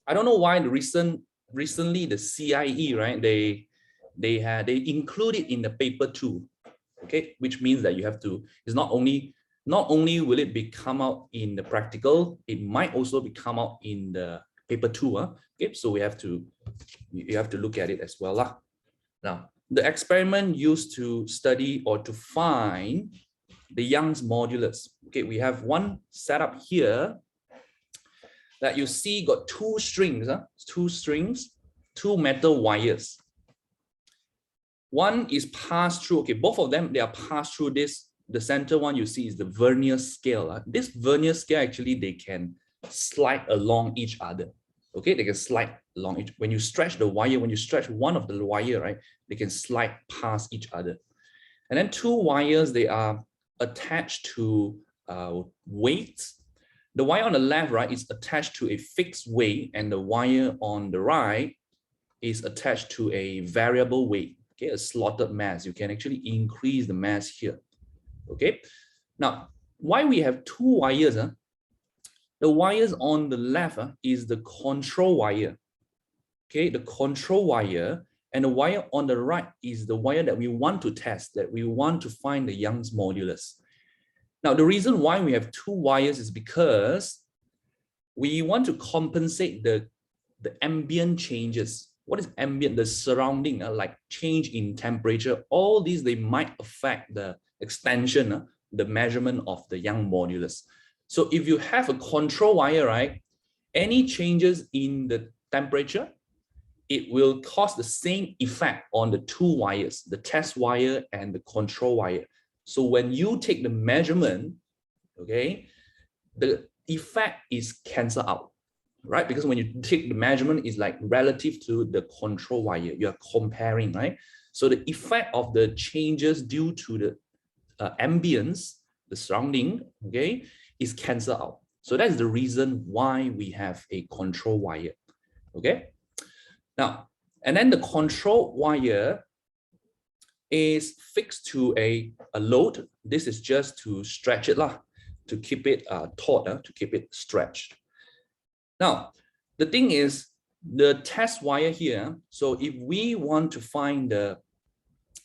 I don't know why recently the CIE, right? They include it in the paper too. Okay, which means that you have to, it's not only will it be come out in the practical, it might also be come out in the paper too. Okay, so you have to look at it as well. Now, the experiment used to study or to find the Young's modulus. Okay, we have one setup here that you see got two strings, two metal wires. One is passed through, okay, both of them, they are passed through this. The center one you see is the vernier scale. This vernier scale, actually, they can slide along each other. Okay, they can slide along each. When you stretch the wire, when you stretch one of the wire, right, they can slide past each other. And then two wires, they are attached to weights. The wire on the left, right, is attached to a fixed weight, and the wire on the right is attached to a variable weight. Okay, a slotted mass. You can actually increase the mass here. Okay, now why we have two wires? The wires on the left is the control wire. Okay, the control wire, and the wire on the right is the wire that we want to test, that we want to find the Young's modulus. Now, the reason why we have two wires is because we want to compensate the ambient changes. What is ambient? The surrounding, like change in temperature. All these, they might affect the extension, the measurement of the Young modulus. So if you have a control wire, right, any changes in the temperature, it will cause the same effect on the two wires, the test wire and the control wire. So when you take the measurement, okay, the effect is cancelled out. Right? Because when you take the measurement, is like relative to the control wire, you're comparing, right? So the effect of the changes due to the ambience, the surrounding, okay, is cancelled out. So that's the reason why we have a control wire, okay? Now, and then the control wire is fixed to a load. This is just to stretch it, to keep it taut, to keep it stretched. Now, the thing is, the test wire here, so if we want to find the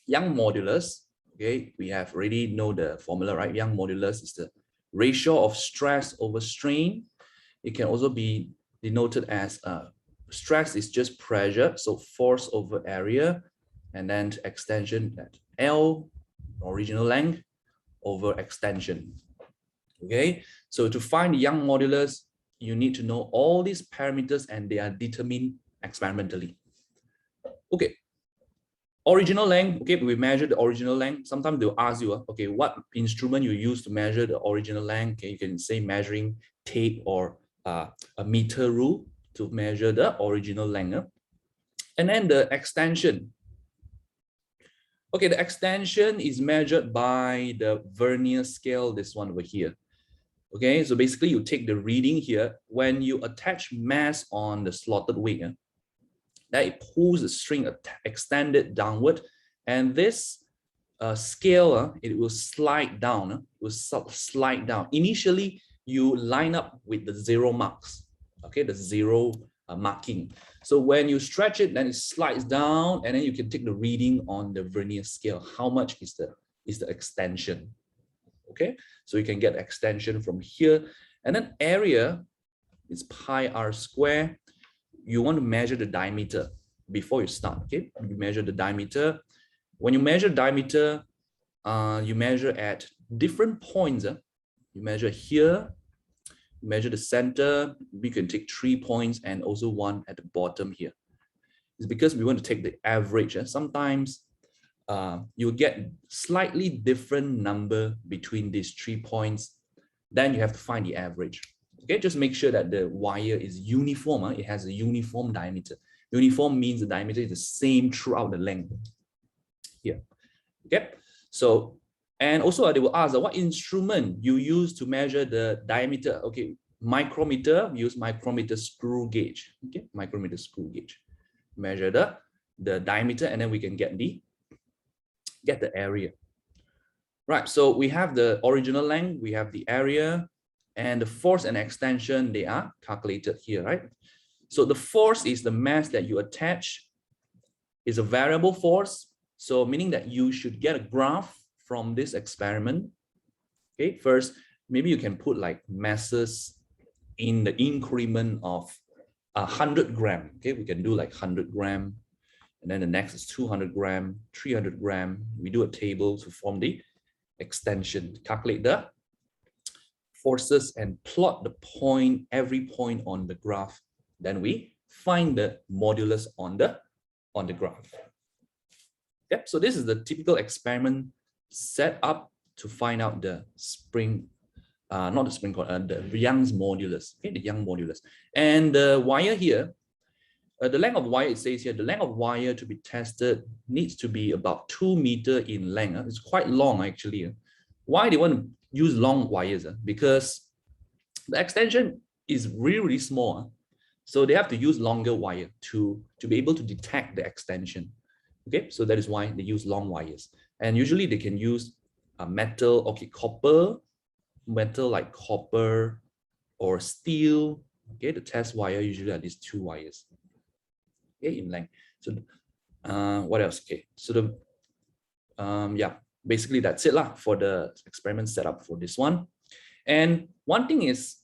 Young modulus, okay, we have already know the formula, right? Young modulus is the ratio of stress over strain. It can also be denoted as stress is just pressure, so force over area, and then extension at L, original length, over extension. Okay, so to find the Young modulus, you need to know all these parameters, and they are determined experimentally. Okay, original length. Okay, we measure the original length. Sometimes they'll ask you, okay, what instrument you use to measure the original length? Okay, you can say measuring tape or a meter rule to measure the original length. And then the extension. Okay, the extension is measured by the vernier scale, this one over here. Okay, so basically you take the reading here. When you attach mass on the slotted weight, that it pulls the string extended downward, and this scale, it will slide down. It will slide down. Initially, you line up with the zero marks. Okay, the zero marking. So when you stretch it, then it slides down, and then you can take the reading on the vernier scale. How much is the extension? Okay, so you can get extension from here, and then area is pi r square. You want to measure the diameter before you start. Okay, you measure the diameter. When you measure diameter, you measure at different points. You measure here, you measure the center. We can take 3 points and also one at the bottom here. It's because we want to take the average. Sometimes you'll get slightly different number between these 3 points. Then you have to find the average. Okay, just make sure that the wire is uniform. It has a uniform diameter. Uniform means the diameter is the same throughout the length. Here. Okay, so and also they will ask what instrument you use to measure the diameter. Okay, micrometer. We use micrometer screw gauge. Okay, micrometer screw gauge. Measure the diameter, and then we can get the area. Right, so we have the original length, we have the area, and the force and extension, they are calculated here, right? So the force is the mass that you attach, is a variable force. So meaning that you should get a graph from this experiment. Okay, first, maybe you can put like masses in the increment of 100 gram. Okay, we can do like 100 gram. And then the next is 200 gram, 300 gram. We do a table to form the extension, calculate the forces and plot the point, every point on the graph. Then we find the modulus on the graph. Yep, so this is the typical experiment set up to find out the spring, not the spring, the Young's modulus, okay, the Young modulus. And the wire here, the length of wire, it says here, the length of wire to be tested needs to be about 2 meters in length. It's quite long actually. Why they want to use long wires? Because the extension is really, really small. So they have to use longer wire to be able to detect the extension. Okay, so that is why they use long wires. And usually they can use metal, okay, copper, metal like copper or steel. Okay, the test wire usually are these 2 wires. Okay, in length. So what else? Okay, so the yeah, basically that's it lah for the experiment setup for this one. And one thing is,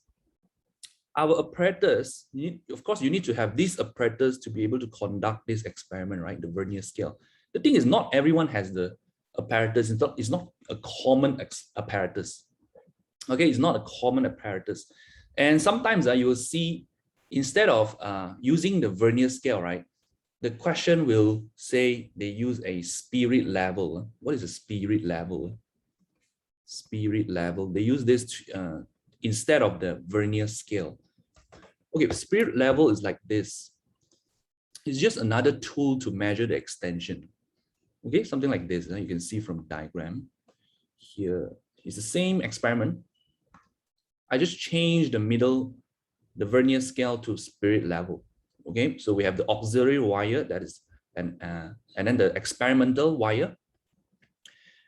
our apparatus, of course, you need to have these apparatus to be able to conduct this experiment, right? The vernier scale. The thing is, not everyone has the apparatus. It's not a common apparatus. Okay, it's not a common apparatus. And sometimes you will see, instead of using the vernier scale, right? The question will say they use a spirit level. What is a spirit level? Spirit level. They use this instead of the vernier scale. Okay, spirit level is like this. It's just another tool to measure the extension. Okay, something like this. You can see from the diagram here. It's the same experiment. I just changed the middle, the vernier scale to spirit level. Okay, so we have the auxiliary wire, that is, and then the experimental wire.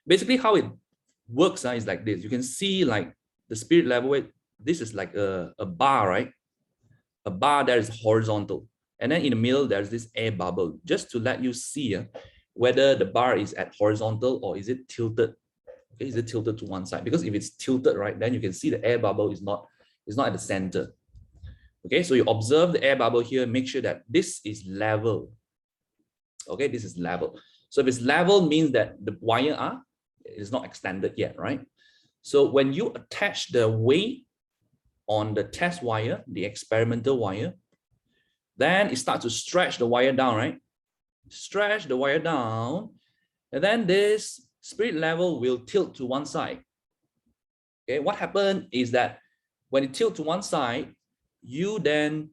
Basically, how it works is like this. You can see like the spirit level. This is like a bar, right? A bar that is horizontal, and then in the middle there's this air bubble, just to let you see whether the bar is at horizontal or is it tilted. Okay, is it tilted to one side? Because if it's tilted, right, then you can see the air bubble is not at the center. Okay, so you observe the air bubble here, make sure that this is level. Okay, this is level. So if it's level, means that the wire is not extended yet, right? So when you attach the weight on the test wire, the experimental wire, then it starts to stretch the wire down, right? Stretch the wire down, and then this spirit level will tilt to one side. Okay, what happened is that when it tilts to one side, you then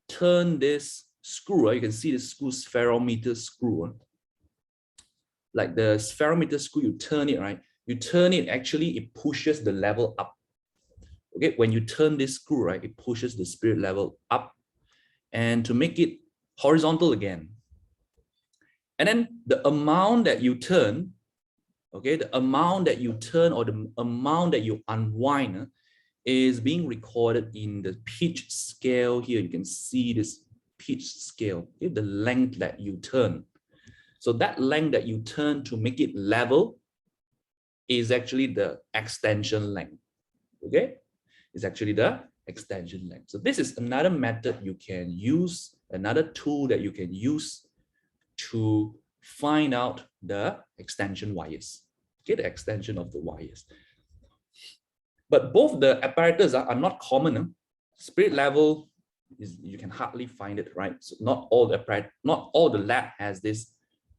turn this screw, right? You can see the screw, spherometer screw. Like the spherometer screw, you turn it, right? You turn it, actually, it pushes the level up. Okay, when you turn this screw, right, it pushes the spirit level up, and to make it horizontal again. And then the amount that you turn, okay, the amount that you turn or the amount that you unwind is being recorded in the pitch scale here. You can see this pitch scale, okay, the length that you turn. So that length that you turn to make it level is actually the extension length. Okay, it's actually the extension length. So this is another method you can use, another tool that you can use to find out the extension wires. Okay, the extension of the wires. But both the apparatus are not common. Spirit level is, you can hardly find it, right? So not all the lab has this,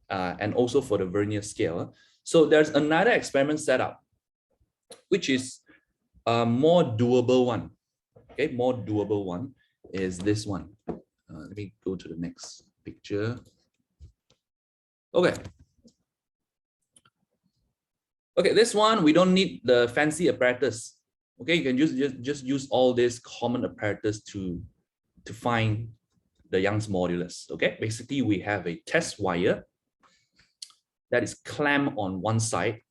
and also for the vernier scale. So there's another experiment setup, which is a more doable one. Okay, more doable one is this one. Let me go to the next picture. Okay. Okay, this one, we don't need the fancy apparatus. Okay, you can just use all this common apparatus to find the Young's modulus. Okay, basically we have a test wire that is clamped on one side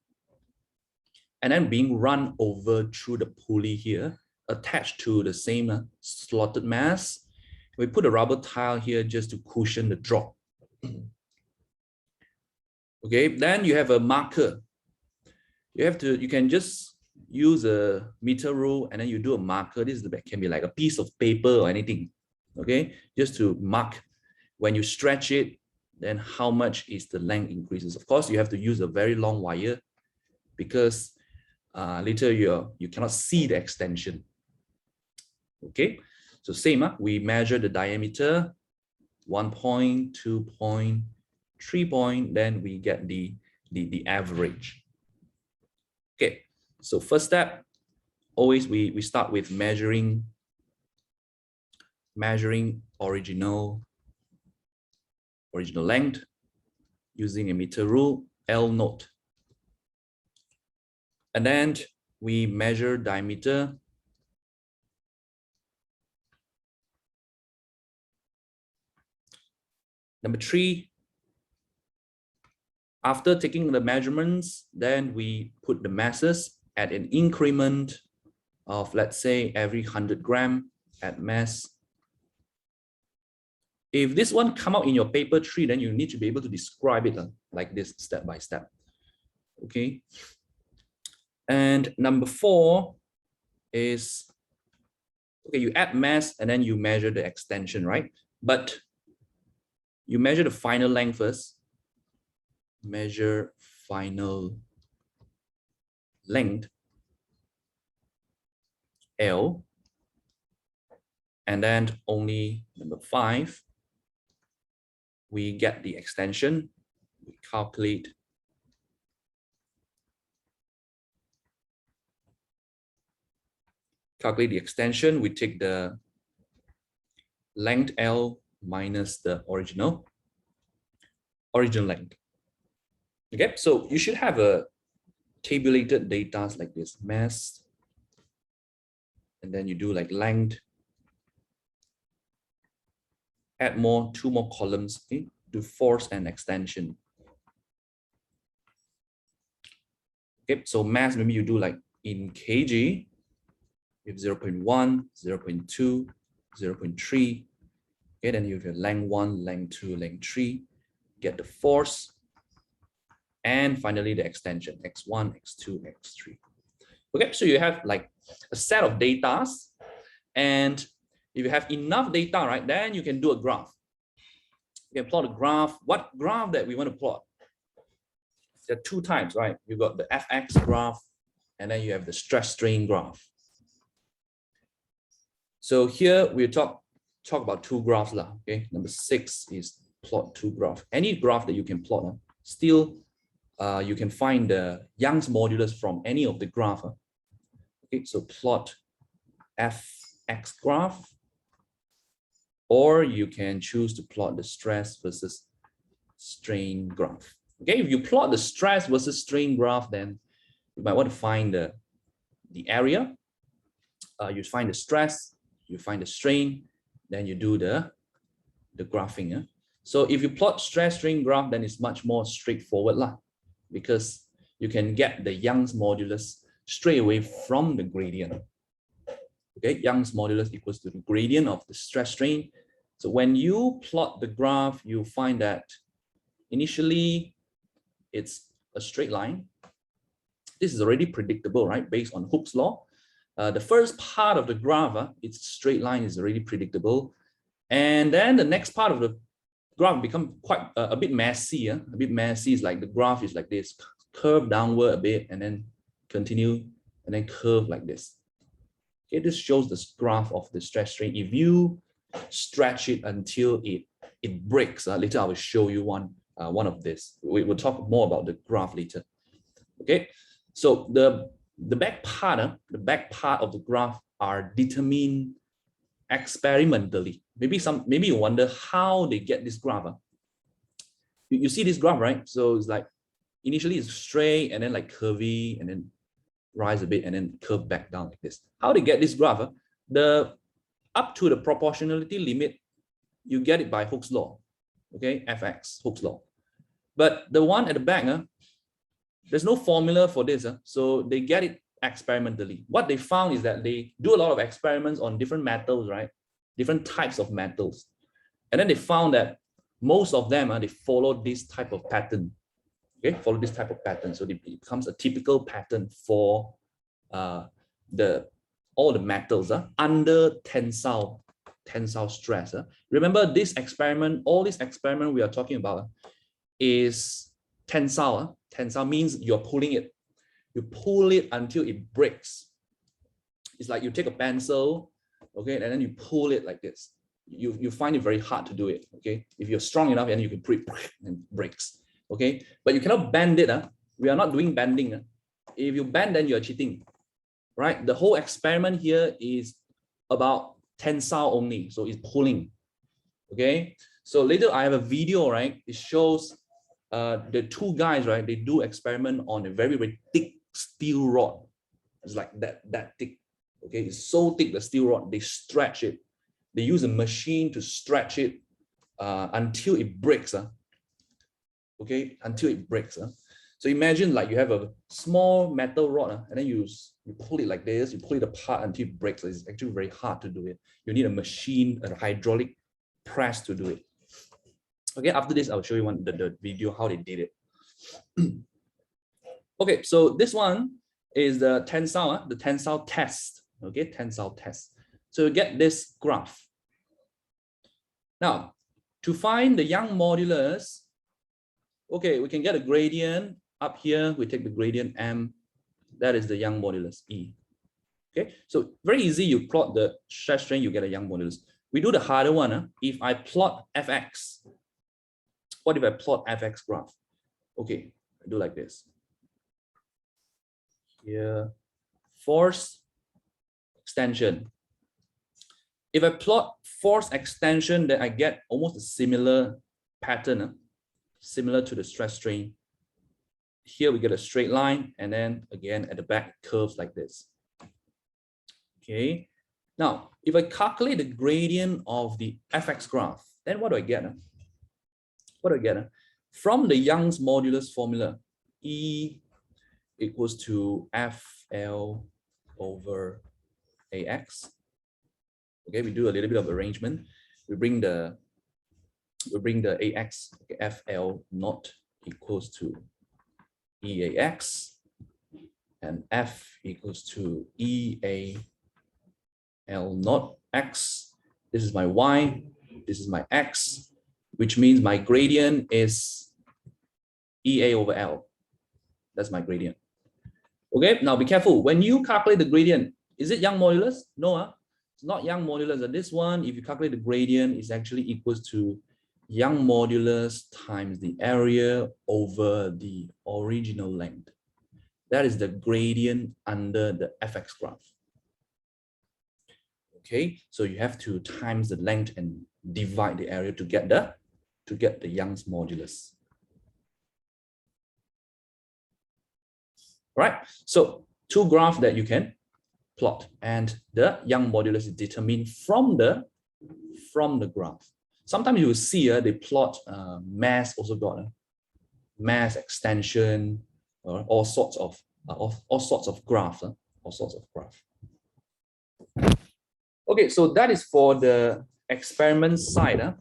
and then being run over through the pulley here, attached to the same slotted mass. We put a rubber tile here just to cushion the drop. Okay, then you have a marker. You can just use a meter rule and then you do a marker. This can be like a piece of paper or anything. Okay, just to mark when you stretch it, then how much is the length increases. Of course, you have to use a very long wire because later you cannot see the extension. Okay, so same, we measure the diameter, 1 point, 2 point, 3 point, then we get the average. Okay, so first step, always we start with measuring original length using a meter rule, L note. And then we measure diameter. Number 3, after taking the measurements, then we put the masses at an increment of, let's say, every 100 gram at mass. If this one come out in your paper 3, then you need to be able to describe it like this, step by step. Okay. And number 4 is, okay, you add mass and then you measure the extension, right? But you measure the final length first. Measure final length, L. And then only number 5, we get the extension. We calculate the extension. We take the length L minus the original length. Okay, so you should have a tabulated data like this, mass, and then you do like length, add 2 more columns, okay, do force and extension. Okay, so mass, maybe you do like in kg, you have 0.1, 0.2, 0.3. Okay, then you have your length 1, length 2, length 3, get the force, and finally the extension, x1, x2, x3. Okay, so you have like a set of data, and if you have enough data, right, then you can do a graph. You can plot a graph. What graph that we want to plot? There are 2 types, right? You've got the fx graph, and then you have the stress strain graph. So here we talk about 2 graphs lah. Okay, number 6 is plot 2 graphs. Any graph that you can plot, still you can find the Young's modulus from any of the graph. Okay, so plot fx graph, or you can choose to plot the stress versus strain graph. Okay, if you plot the stress versus strain graph, then you might want to find the area. You find the stress, you find the strain, then you do the graphing. So if you plot stress strain graph, then it's much more straightforward lah, because you can get the Young's modulus straight away from the gradient. Okay, Young's modulus equals to the gradient of the stress strain. So when you plot the graph, you find that initially it's a straight line. This is already predictable, right? Based on Hooke's law. The first part of the graph, it's straight line, is already predictable. And then the next part of the graph become quite a bit messy. A bit messy is like the graph is like this, curve downward a bit and then continue and then curve like this. Okay, this shows the graph of the stress strain. If you stretch it until it breaks, later I will show you one of this. We will talk more about the graph later. Okay, so the back part of the graph are determined experimentally. Maybe you wonder how they get this graph. You see this graph, right? So it's like initially it's straight and then like curvy and then rise a bit and then curve back down like this. How they get this graph? Up to the proportionality limit, you get it by Hooke's law. Okay, fx, Hooke's law. But the one at the back, there's no formula for this. So they get it experimentally. What they found is that they do a lot of experiments on different metals, right? different types of metals. And then they found that most of them, they follow this type of pattern. Okay, follow this type of pattern. So it becomes a typical pattern for all the metals under tensile stress. Remember this experiment, all this experiment we are talking about is tensile. Tensile means you're pulling it. You pull it until it breaks. It's like you take a pencil, okay, and then you pull it like this. You find it very hard to do it, okay? If you're strong enough, and you can pull it and it breaks, okay? But you cannot bend it. We are not doing bending. If you bend, then you're cheating, right? The whole experiment here is about tensile only, so it's pulling, okay? So later I have a video, right? It shows the two guys, right? They do experiment on a very, very thick steel rod. It's like that thick, okay? It's so thick, the steel rod, they stretch it. They use a machine to stretch it until it breaks, okay? Until it breaks. So imagine like you have a small metal rod, and then you pull it like this, you pull it apart until it breaks. It's actually very hard to do it. You need a machine, a hydraulic press to do it. Okay, after this, I'll show you the video how they did it. Okay, so this one is the tensile test. Okay, tensile test. So you get this graph. Now, to find the Young modulus, okay, we can get a gradient. Up here, we take the gradient M. That is the Young modulus, E. Okay, so very easy. You plot the stress strain, you get a Young modulus. We do the harder one. If I plot Fx, what if I plot Fx graph? Okay, I do like this. Here, force extension. If I plot force extension, then I get almost a similar pattern, similar to the stress strain. Here we get a straight line, and then again at the back it curves like this. Okay. Now, if I calculate the gradient of the Fx graph, then what do I get? What do I get? From the Young's modulus formula, E equals to FL over AX. Okay, we do a little bit of arrangement. We bring the AX, okay, FL naught equals to EAX, and F equals to EAL naught X. This is my Y, this is my X, which means my gradient is EA over L. That's my gradient. Okay, now be careful. When you calculate the gradient, is it Young modulus? No, it's not Young modulus. And this one, if you calculate the gradient, is actually equals to Young modulus times the area over the original length. That is the gradient under the Fx graph. Okay, so you have to times the length and divide the area to get the Young's modulus. All right, so two graphs that you can plot, and the Young modulus is determined from the graph. Sometimes you will see they plot mass, also got mass extension, or all sorts of graphs, all sorts of graphs. Okay, so that is for the experiment side.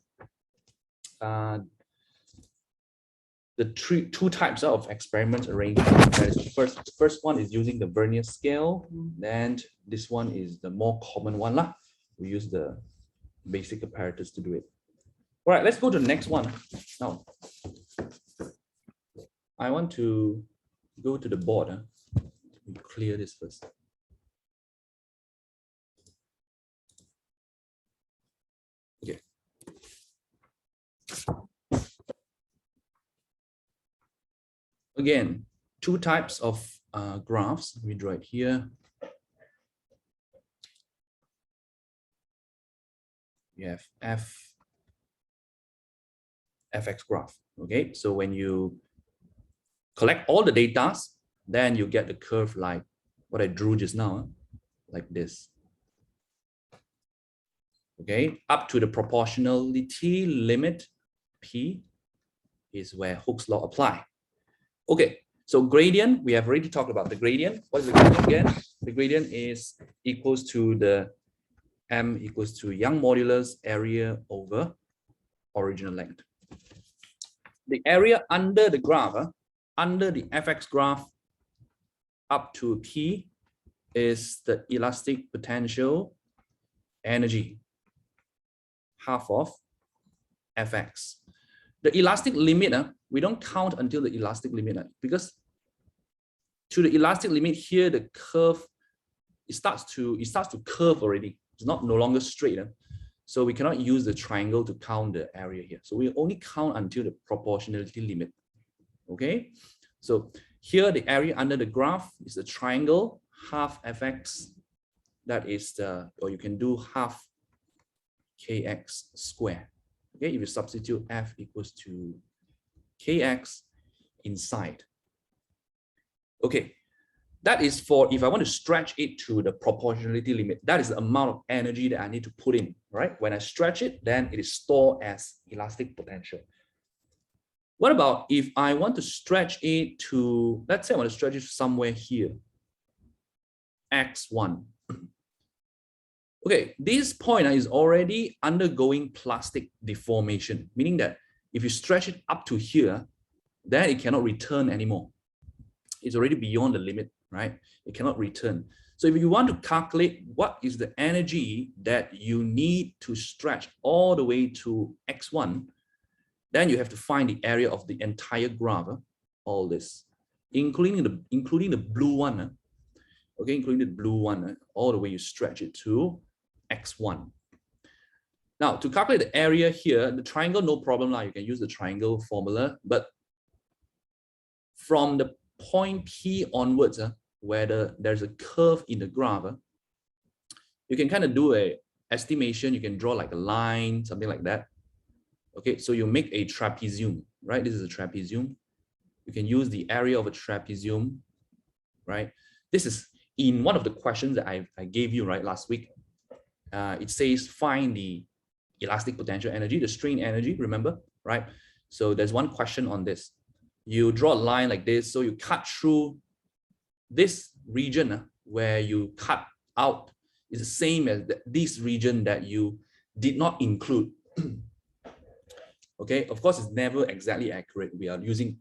The two types of experiments arrangement. That is the first one is using the vernier scale. Then this one is the more common one lah. We use the basic apparatus to do it. All right, let's go to the next one. Now, I want to go to the board. Let me clear this first. Okay. Again, two types of graphs. Let me draw it here. You have Fx graph. Okay, so when you collect all the data, then you get the curve like what I drew just now, like this. Okay, up to the proportionality limit P is where Hooke's law apply. Okay, so gradient, we have already talked about the gradient. What is the gradient again? The gradient is equals to the M equals to Young modulus area over original length. The area under the graph, under the fx graph up to P is the elastic potential energy, half of fx. The elastic limit, we don't count until the elastic limit because to the elastic limit here, the curve, it starts to curve already. It's no longer straight. So we cannot use the triangle to count the area here. So we only count until the proportionality limit. Okay. So here the area under the graph is the triangle, half fx. That is the, or you can do half kx square. Okay, if you substitute f equals to kx inside. Okay, that is for if I want to stretch it to the proportionality limit. That is the amount of energy that I need to put in, right? When I stretch it, then it is stored as elastic potential. What about if I want to stretch it to, let's say I want to stretch it somewhere here, x1. Okay, this point is already undergoing plastic deformation, meaning that if you stretch it up to here, then it cannot return anymore. It's already beyond the limit, right? It cannot return. So if you want to calculate what is the energy that you need to stretch all the way to x1, then you have to find the area of the entire graph, all this, including the blue one. Okay, including the blue one, all the way you stretch it to x1. Now, to calculate the area here, the triangle, no problem. You can use the triangle formula, but from the point P onwards, where there's a curve in the graph, you can kind of do a estimation. You can draw like a line, something like that. Okay, so you make a trapezium, right? This is a trapezium. You can use the area of a trapezium, right? This is in one of the questions that I gave you, right, last week. It says find the elastic potential energy, the strain energy, remember, right? So there's one question on this. You draw a line like this, so you cut through this region where you cut out is the same as this region that you did not include. Okay, of course, it's never exactly accurate. We are using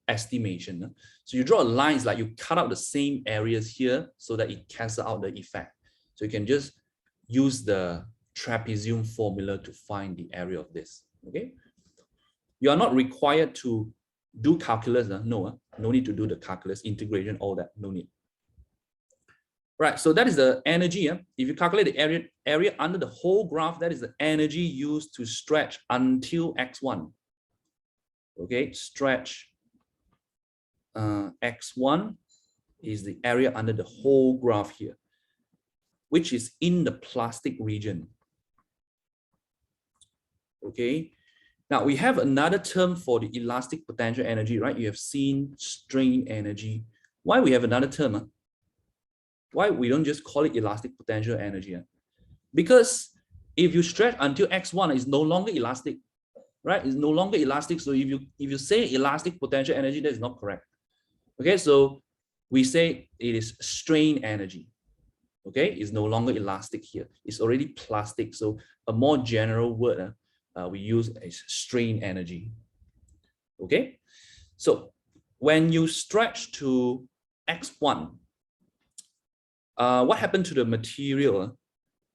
estimation. So you draw a line, it's like you cut out the same areas here so that it cancels out the effect. So you can just use the trapezium formula to find the area of this. Okay, you are not required to do calculus. No need to do the calculus, integration, all that, no need. Right, so that is the energy. If you calculate the area under the whole graph, that is the energy used to stretch until x1. Okay, stretch x1 is the area under the whole graph here, which is in the plastic region. Okay, now we have another term for the elastic potential energy, right? You have seen strain energy. Why we have another term? Why we don't just call it elastic potential energy? Because if you stretch until x1, it's no longer elastic, right? It's no longer elastic. So if you say elastic potential energy, that is not correct. Okay, so we say it is strain energy. Okay, it's no longer elastic here. It's already plastic. So a more general word we use is strain energy. Okay, so when you stretch to x1, what happened to the material?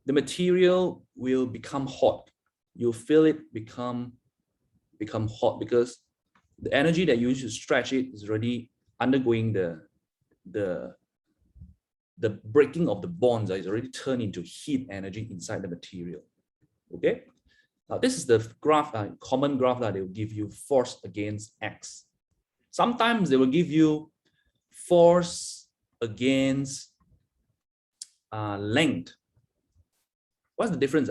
The material will become hot. You'll feel it become hot because the energy that you use to stretch it is already undergoing the breaking of the bonds. Is already turned into heat energy inside the material. Okay. Now this is the graph, common graph that they will give you force against X. Sometimes they will give you force against length. What's the difference?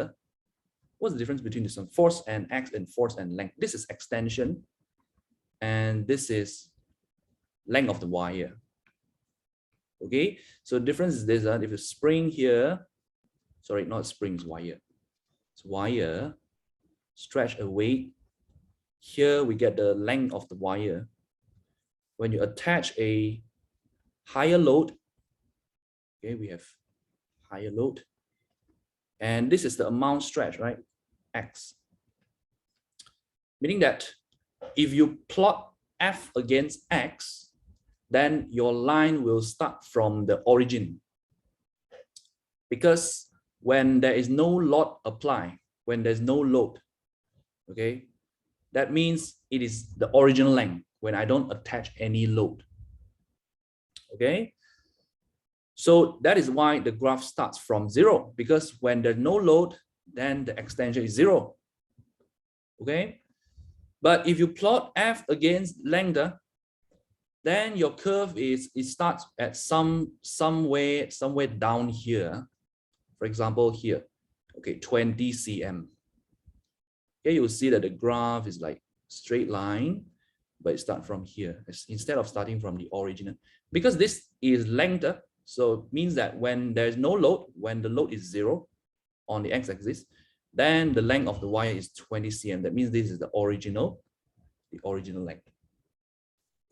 What's the difference between this one? Force and X and force and length. This is extension, and this is length of the wire. Okay, so the difference is this: if a spring here, sorry, not spring, it's wire. It's wire. Stretch a weight. Here we get the length of the wire. When you attach a higher load, okay, we have higher load. And this is the amount stretch, right? X. Meaning that if you plot F against X, then your line will start from the origin. Because when there is no load applied, when there's no load, okay, that means it is the original length when I don't attach any load. Okay, so that is why the graph starts from 0, because when there's no load, then the extension is 0. Okay, but if you plot F against length, then your curve is, it starts at somewhere down here. For example, here, okay, 20 cm. Here you'll see that the graph is like straight line, but it starts from here instead of starting from the original. Because this is length, so it means that when there's no load, when the load is 0 on the x-axis, then the length of the wire is 20 cm. That means this is the original length.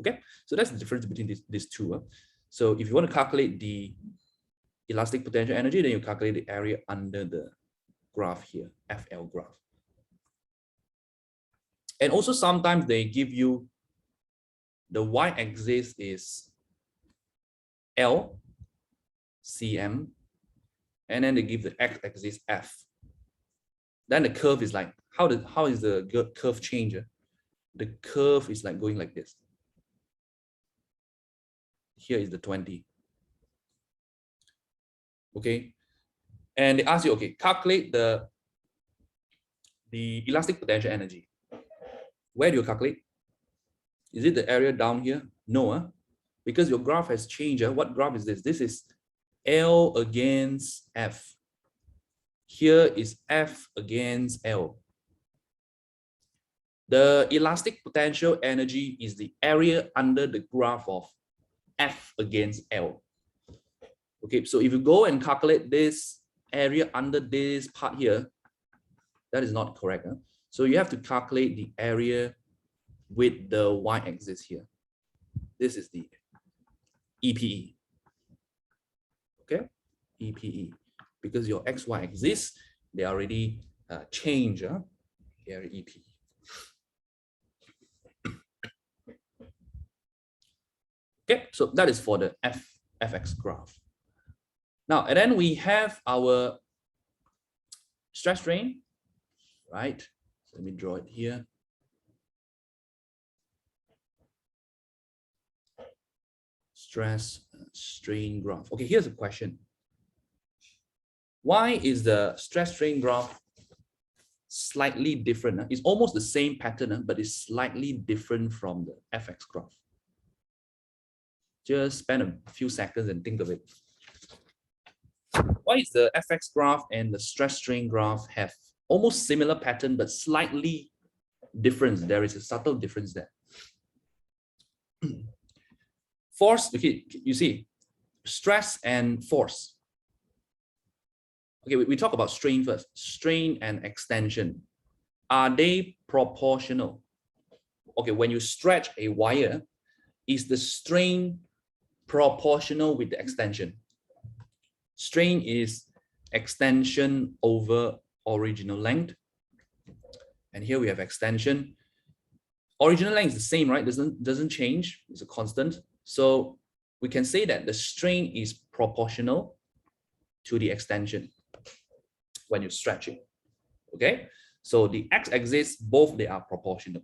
Okay, so that's the difference between these two. So if you want to calculate the elastic potential energy, then you calculate the area under the graph here, FL graph. And also sometimes they give you the y-axis is L cm, and then they give the x-axis F. Then the curve is like, how is the curve change? The curve is like going like this. Here is the 20. Okay, and they ask you, okay, calculate the elastic potential energy. Where do you calculate? Is it the area down here? No, because your graph has changed. What graph is this? This is L against F. Here is F against L. The elastic potential energy is the area under the graph of F against L. Okay, so if you go and calculate this area under this part here, that is not correct. So you have to calculate the area with the y-axis here. This is the EPE. Okay, EPE. Because your x-y axis, they already change area EPE. Okay, so that is for the FX graph. Now, and then we have our stress strain, right? So let me draw it here. Stress strain graph. Okay, here's a question. Why is the stress strain graph slightly different? It's almost the same pattern, but it's slightly different from the FX graph. Just spend a few seconds and think of it. Why is the FX graph and the stress strain graph have almost similar pattern, but slightly different? There is a subtle difference there. Force, okay, you see, stress and force. Okay, we talk about strain first. Strain and extension. Are they proportional? Okay, when you stretch a wire, is the strain proportional with the extension? Strain is extension over original length. And here we have extension. Original length is the same, right? Doesn't change. It's a constant. So we can say that the strain is proportional to the extension when you stretch it. Okay, so the x-axis, both they are proportional.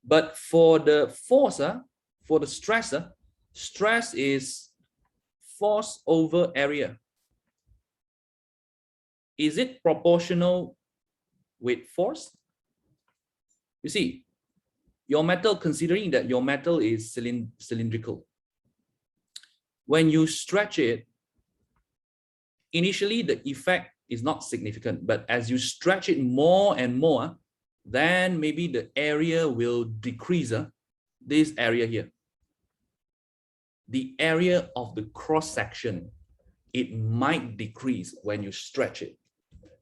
But for the force, for the stress, stress is force over area. Is it proportional with force? You see, your metal, considering that your metal is cylindrical, when you stretch it, initially the effect is not significant, but as you stretch it more and more, then maybe the area will decrease. This area here, the area of the cross section, it might decrease when you stretch it,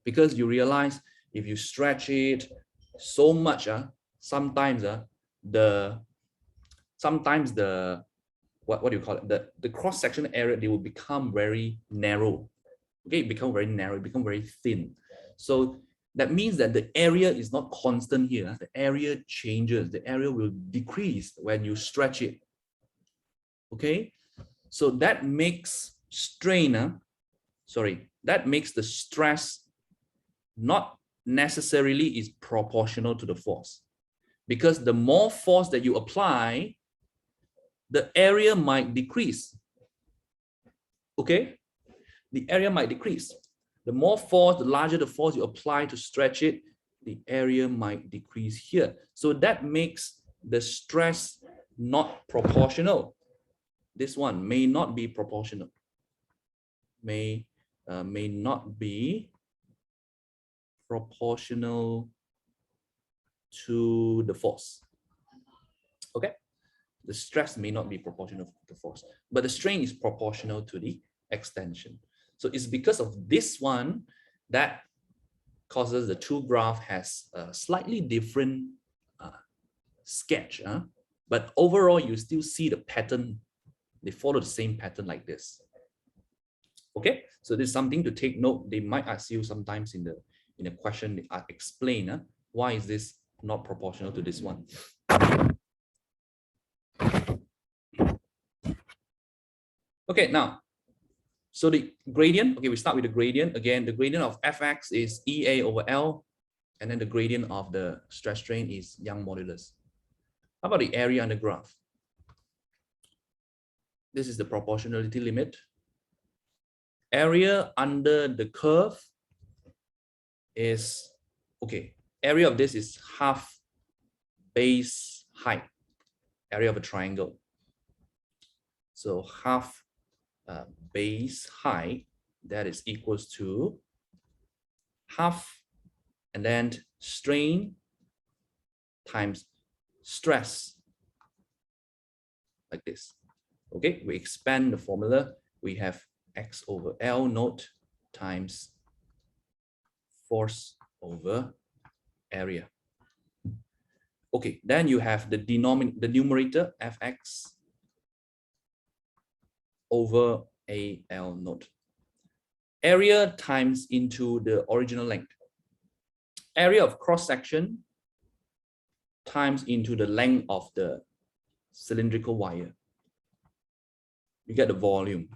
because you realize if you stretch it so much, sometimes the what do you call it, the cross section area, they will become very narrow. Okay, it become very narrow, it become very thin. So that means that the area is not constant here. The area changes. The area will decrease when you stretch it. Okay, so that makes strain, that makes the stress not necessarily is proportional to the force. Because the more force that you apply, the area might decrease. Okay, the area might decrease. The more force, the larger the force you apply to stretch it, the area might decrease here. So that makes the stress not proportional. This one may not be proportional. May not be proportional to the force. Okay, the stress may not be proportional to the force, but the strain is proportional to the extension. So it's because of this one that causes the two graph has a slightly different sketch, but overall you still see the pattern. They follow the same pattern like this. Okay, so this is something to take note. They might ask you sometimes in the question, they explain why is this not proportional to this one. Okay, now, so the gradient, okay, we start with the gradient. Again, the gradient of Fx is EA over L, and then the gradient of the stress strain is Young modulus. How about the area on the graph? This is the proportionality limit. Area under the curve is, okay, area of this is half base height, area of a triangle. So half base height, that is equals to half, and then strain times stress, like this. Okay, we expand the formula. We have X over L naught times force over area. Okay, then you have the numerator Fx over AL naught. Area times into the original length. Area of cross section times into the length of the cylindrical wire. You get the volume.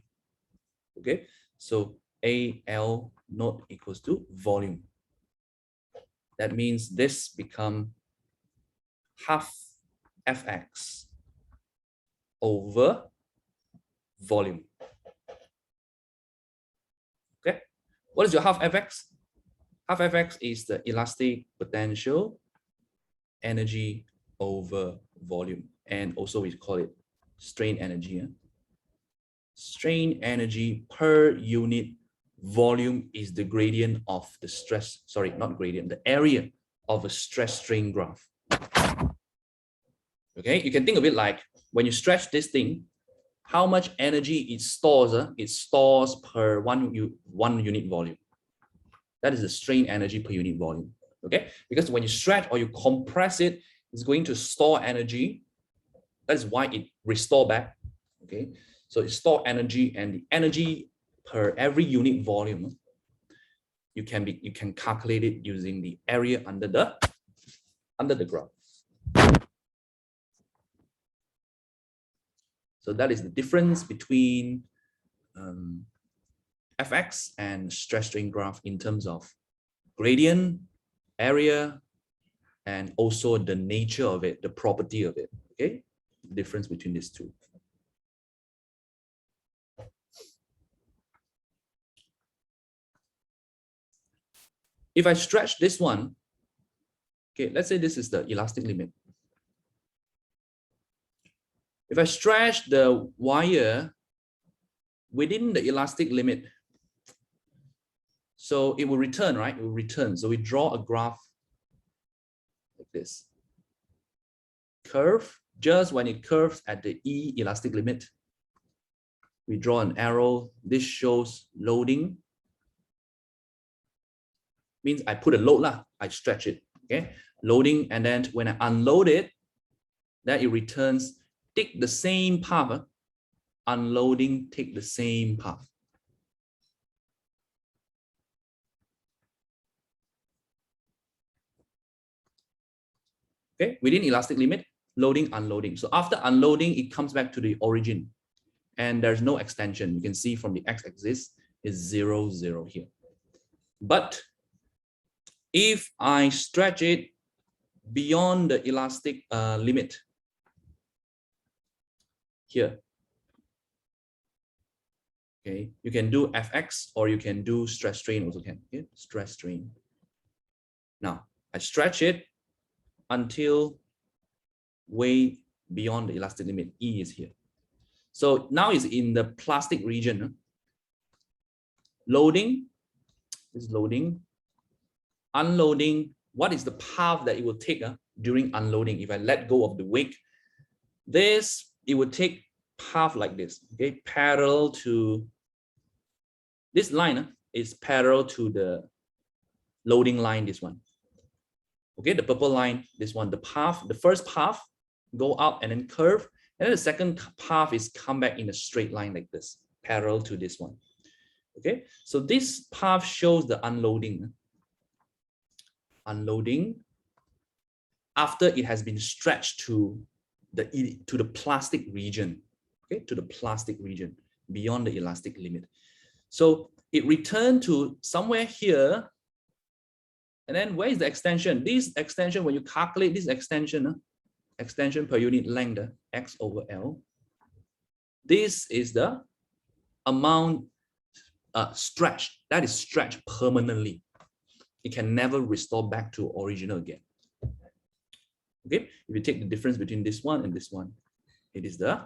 Okay, so AL naught equals to volume. That means this become half Fx over volume. Okay, what is your half Fx? Half Fx is the elastic potential energy over volume, and also we call it strain energy. Strain energy per unit volume is the gradient of the stress, sorry, not gradient, the area of a stress strain graph. Okay, you can think of it like when you stretch this thing, how much energy it stores per one unit volume. That is the strain energy per unit volume. Okay, because when you stretch or you compress it, it's going to store energy. That is why it restore back. Okay, so it store energy, and the energy per every unit volume, you can calculate it using the area under the graph. So that is the difference between Fx and stress strain graph in terms of gradient, area, and also the nature of it, the property of it. Okay, the difference between these two. If I stretch this one, okay, let's say this is the elastic limit. If I stretch the wire within the elastic limit, so it will return, right? It will return. So we draw a graph like this. Curve, just when it curves at the E elastic limit, we draw an arrow. This shows loading. Means I put a load lah, I stretch it, okay? Loading, and then when I unload it, then it returns, take the same path. Unloading, take the same path. Okay, within elastic limit, loading, unloading. So after unloading, it comes back to the origin and there's no extension. You can see from the x-axis is 0, 0 here. But if I stretch it beyond the elastic limit here, okay, you can do fx or you can do stress strain also can. Okay? Stress strain. Now I stretch it until way beyond the elastic limit. E is here. So now it's in the plastic region. Loading, this is loading. Unloading, what is the path that it will take during unloading? If I let go of the wake, this, it would take path like this, okay, parallel to this line is parallel to the loading line, this one. Okay, the purple line, this one, the path, the first path go up and then curve, and then the second path is come back in a straight line like this, parallel to this one. Okay, so this path shows the unloading. Unloading after it has been stretched to the plastic region, okay, to the plastic region beyond the elastic limit. So it returned to somewhere here, and then where is the extension? This extension, when you calculate this extension, extension per unit length, x over L, this is the amount stretched, that is stretched permanently. It can never restore back to original again. Okay, if you take the difference between this one and this one, it is the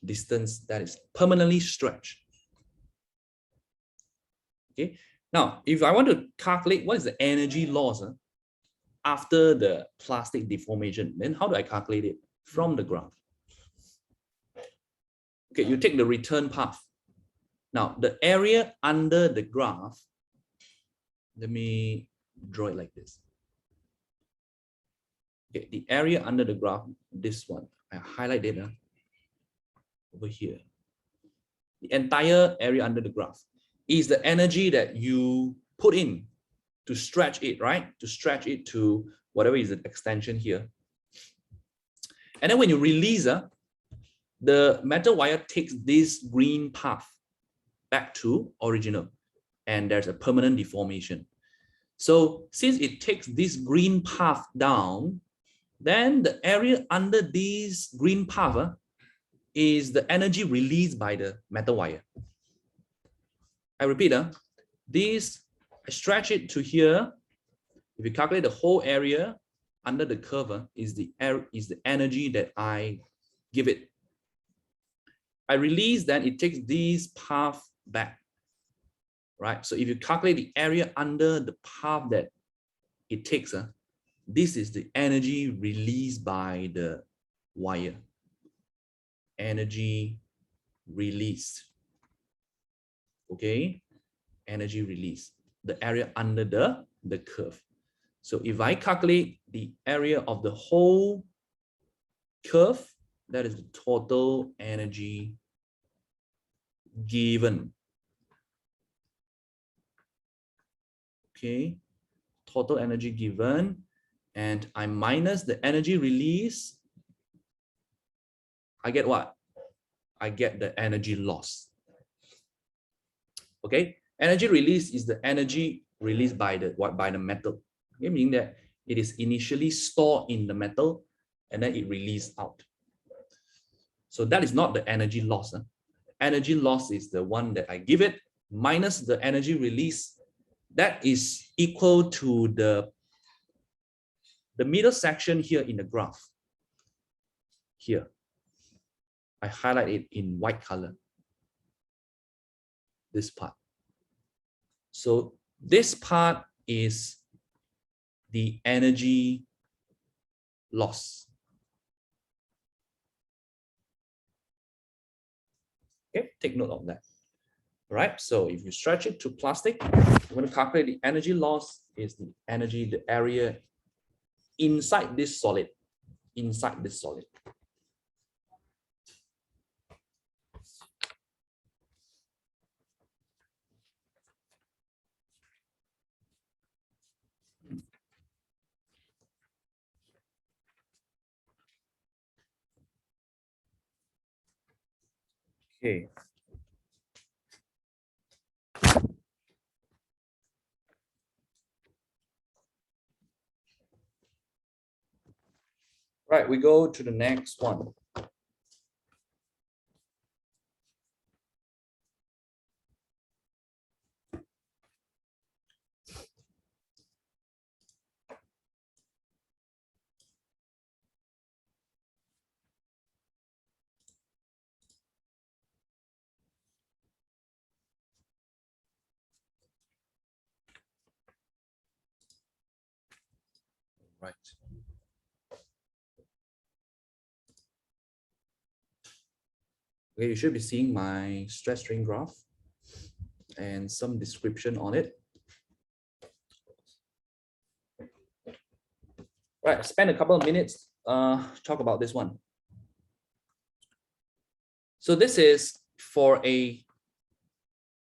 distance that is permanently stretched. Okay, now if I want to calculate what is the energy loss after the plastic deformation, then how do I calculate it? From the graph. Okay, you take the return path. Now the area under the graph, let me draw it like this. Okay, the area under the graph, this one, I highlight it over here. The entire area under the graph is the energy that you put in to stretch it, right? To stretch it to whatever is the extension here. And then when you release, the metal wire takes this green path back to original, and there's a permanent deformation. So since it takes this green path down, then the area under this green path is the energy released by the metal wire. I repeat, this, I stretch it to here. If you calculate the whole area under the curve, is the energy that I give it. I release, then it takes this path back, right? So if you calculate the area under the path that it takes, this is the energy released by the wire. Energy released. Okay, energy released. The area under the curve. So if I calculate the area of the whole curve, that is the total energy given. Okay, total energy given, and I minus the energy release, I get what? I get the energy loss. Okay, energy release is the energy released by the metal. Okay, meaning that it is initially stored in the metal and then it released out. So that is not the energy loss. Energy loss is the one that I give it minus the energy release. That is equal to the middle section here in the graph. Here, I highlight it in white color. This part. So this part is the energy loss. Okay, take note of that. All right, so if you stretch it to plastic, you're going to calculate the energy loss is the energy, the area inside this solid, inside this solid. Okay. Right, we go to the next one. Right. Okay, you should be seeing my stress strain graph and some description on it. Right, spend a couple of minutes talk about this one. So this is for a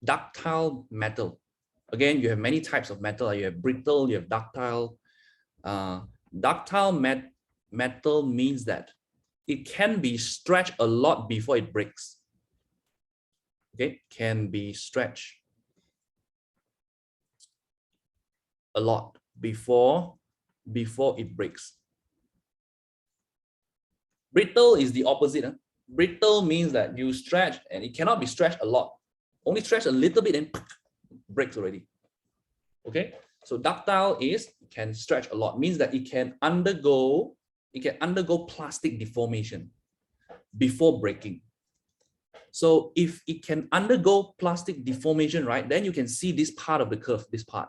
ductile metal. Again, you have many types of metal. You have brittle, you have ductile. Ductile metal means that it can be stretched a lot before it breaks. Okay, can be stretched a lot before it breaks. Brittle is the opposite. Huh? Brittle means that you stretch and it cannot be stretched a lot. Only stretch a little bit and breaks already. Okay, so ductile is can stretch a lot, means that it can undergo plastic deformation before breaking. So if it can undergo plastic deformation, right, then you can see this part of the curve, this part.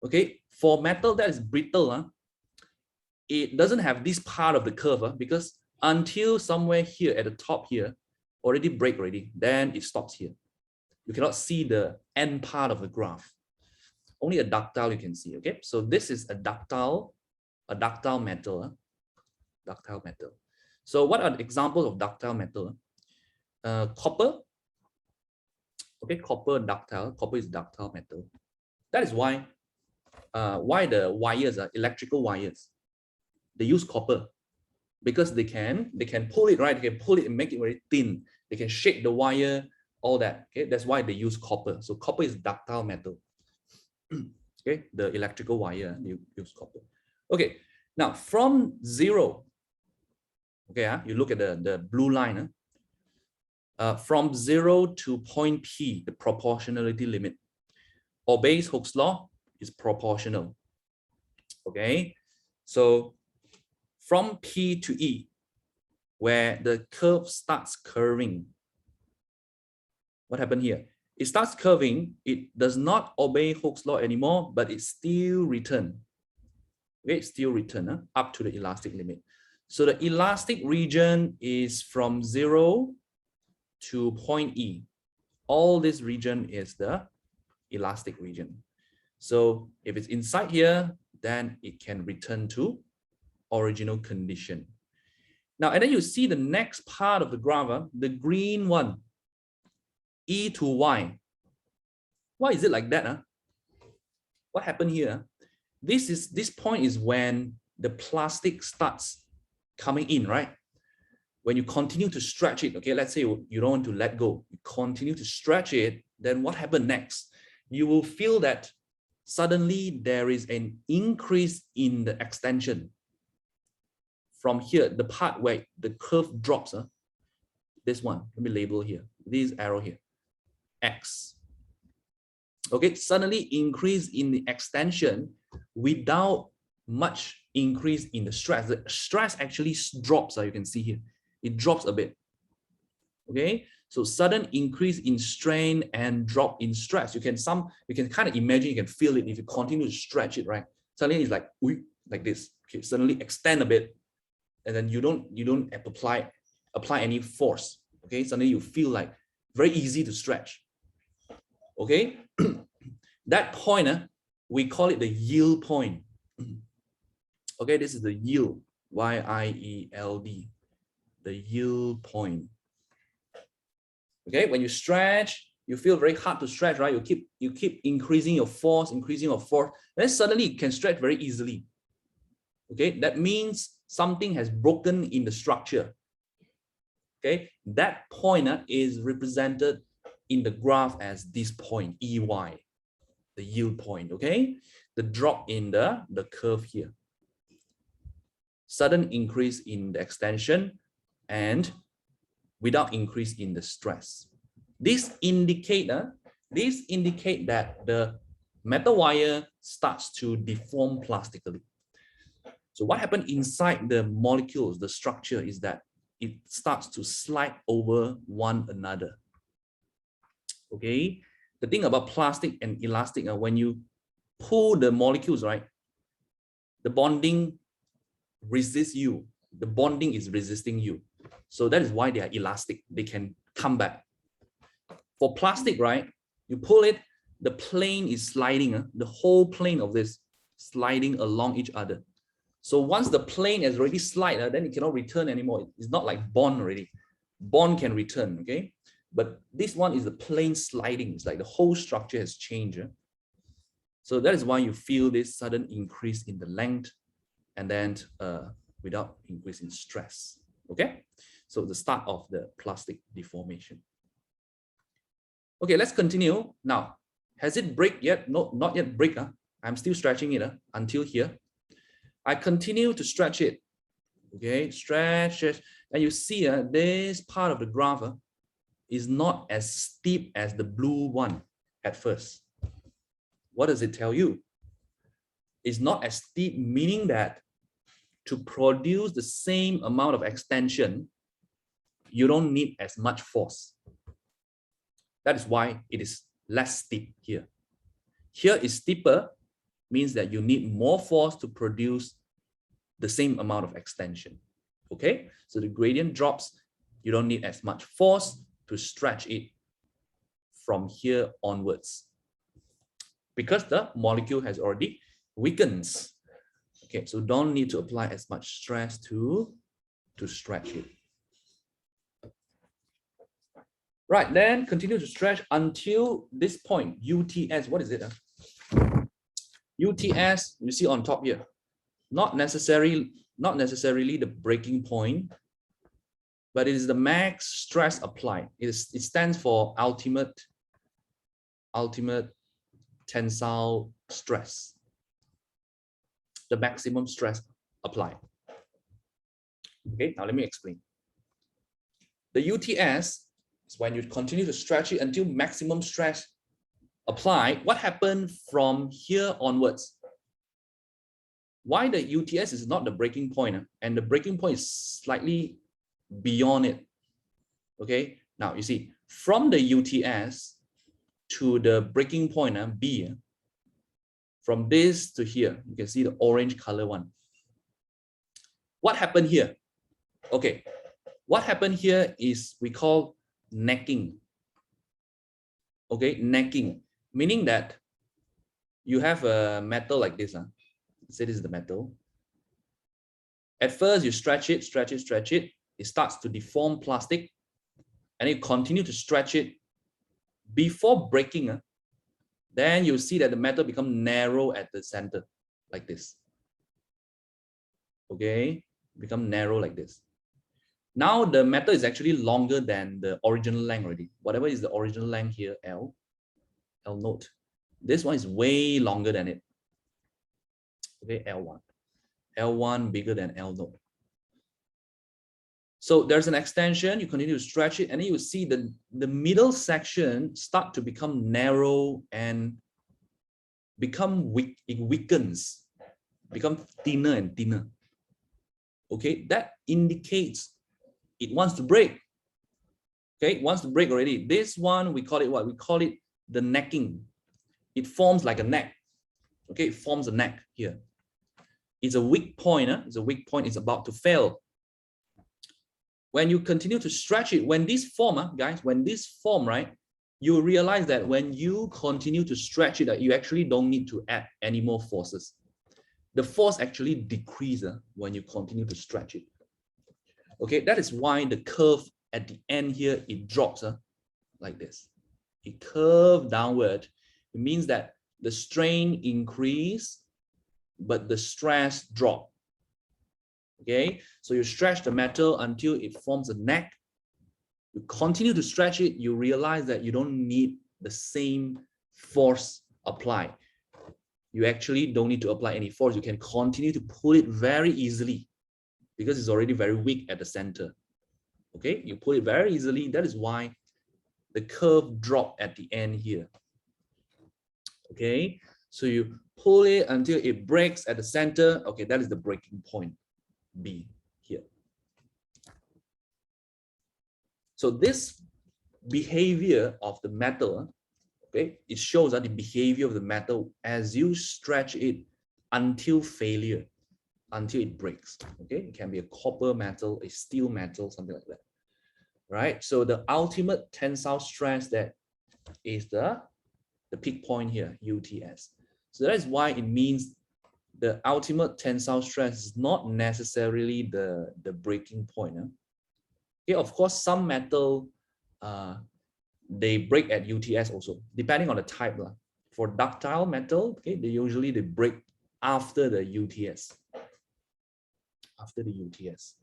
Okay, for metal that is brittle, it doesn't have this part of the curve because until somewhere here at the top here, already break already, then it stops here. You cannot see the end part of the graph. Only a ductile you can see. Okay, so this is a ductile metal. Ductile metal. So what are the examples of ductile metal? Copper. Okay, copper ductile. Copper is ductile metal. That is why the wires are electrical wires. They use copper because they can pull it, right? They can pull it and make it very thin. They can shape the wire, all that. Okay, that's why they use copper. So copper is ductile metal. Okay, the electrical wire, you use copper. Okay, now from 0, okay, you look at the blue line, from 0 to point P, the proportionality limit, obeys Hooke's law, is proportional. Okay, so from P to E, where the curve starts curving, what happened here? It starts curving, it does not obey Hooke's law anymore, but it still returns. Okay, still return up to the elastic limit. So the elastic region is from 0 to point E. All this region is the elastic region. So if it's inside here, then it can return to original condition. Now, and then you see the next part of the graph, the green one, E to Y. Why is it like that? What happened here? This point is when the plastic starts coming in, right? When you continue to stretch it, okay, let's say you don't want to let go, you continue to stretch it, then what happened next? You will feel that suddenly there is an increase in the extension. From here, the part where the curve drops, this one, let me label here, this arrow here, X. Okay, suddenly increase in the extension without much increase in the stress. The stress actually drops, you can see here. It drops a bit. Okay, so sudden increase in strain and drop in stress. You can kind of imagine, you can feel it if you continue to stretch it, right? Suddenly it's like this. Okay, suddenly extend a bit, and then you don't apply any force. Okay, suddenly you feel like very easy to stretch. Okay, that point, we call it the yield point. Okay, this is the yield, Y-I-E-L-D, the yield point. Okay, when you stretch, you feel very hard to stretch, right? You keep increasing your force, then suddenly you can stretch very easily. Okay, that means something has broken in the structure. Okay, that point is represented in the graph as this point, EY, the yield point, okay? The drop in the curve here. Sudden increase in the extension and without increase in the stress. This indicate that the metal wire starts to deform plastically. So what happened inside the molecules, the structure, is that it starts to slide over one another. Okay, the thing about plastic and elastic, when you pull the molecules, right, the bonding resists you. The bonding is resisting you. So that is why they are elastic. They can come back. For plastic, right, you pull it, the plane is sliding, the whole plane of this sliding along each other. So once the plane has already slid, then it cannot return anymore. It's not like bond already. Bond can return, okay? But this one is the plane sliding. It's like the whole structure has changed. So that is why you feel this sudden increase in the length and then without increase in stress, okay? So the start of the plastic deformation. Okay, let's continue. Now, has it break yet? No, not yet break. I'm still stretching it until here. I continue to stretch it. Okay, stretch it. And you see this part of the graph is not as steep as the blue one at first. What does it tell you? It's not as steep, meaning that to produce the same amount of extension, you don't need as much force. That is why it is less steep here. Here is steeper, means that you need more force to produce the same amount of extension. Okay, so the gradient drops. You don't need as much force to stretch it from here onwards because the molecule has already weakened. Okay, so don't need to apply as much stress to stretch it. Right, then continue to stretch until this point, UTS. What is it? UTS, you see on top here. Not necessarily the breaking point, but it is the max stress applied. It stands for ultimate tensile stress. The maximum stress applied. Okay, now let me explain. The UTS is when you continue to stretch it until maximum stress applied. What happened from here onwards? Why the UTS is not the breaking point, and the breaking point is slightly beyond it. Okay, now you see from the UTS to the breaking point B, from this to here, you can see the orange color one. What happened here? Okay, what happened here is we call necking. Okay, necking, meaning that you have a metal like this. Say this is the metal. At first, you stretch it, stretch it, stretch it. It starts to deform plastic, and you continue to stretch it. Before breaking, then you see that the metal becomes narrow at the center, like this. Okay, become narrow like this. Now the metal is actually longer than the original length already. Whatever is the original length here, L note. This one is way longer than it. Okay, L1 bigger than L note. So there's an extension, you continue to stretch it, and then you see the middle section start to become narrow and become weak. It weakens, become thinner and thinner. Okay, that indicates it wants to break. Okay, it wants to break already. This one, we call it what? We call it the necking. It forms like a neck. Okay, it forms a neck here. It's a weak point. It's a weak point. It's about to fail. When you continue to stretch it, when this form, guys, when this form, right, you realize that when you continue to stretch it, you actually don't need to add any more forces. The force actually decreases when you continue to stretch it. Okay, that is why the curve at the end here, it drops like this. It curves downward. It means that the strain increase, but the stress drop. Okay, so you stretch the metal until it forms a neck, You continue to stretch it, you realize that you don't need the same force applied. You actually don't need to apply any force. You can continue to pull it very easily because it's already very weak at the center. Okay, you pull it very easily. That is why the curve dropped at the end here. Okay, so you pull it until it breaks at the center. Okay, that is the breaking point B here. So this behavior of the metal, okay, it shows that the behavior of the metal as you stretch it until failure, until it breaks. Okay, it can be a copper metal, a steel metal, something like that. Right? So the ultimate tensile stress that is the peak point here, UTS. So that is why it means the ultimate tensile stress is not necessarily the breaking point. Okay, of course, some metal they break at UTS also, depending on the type. For ductile metal, okay, they break after the UTS. After the UTS.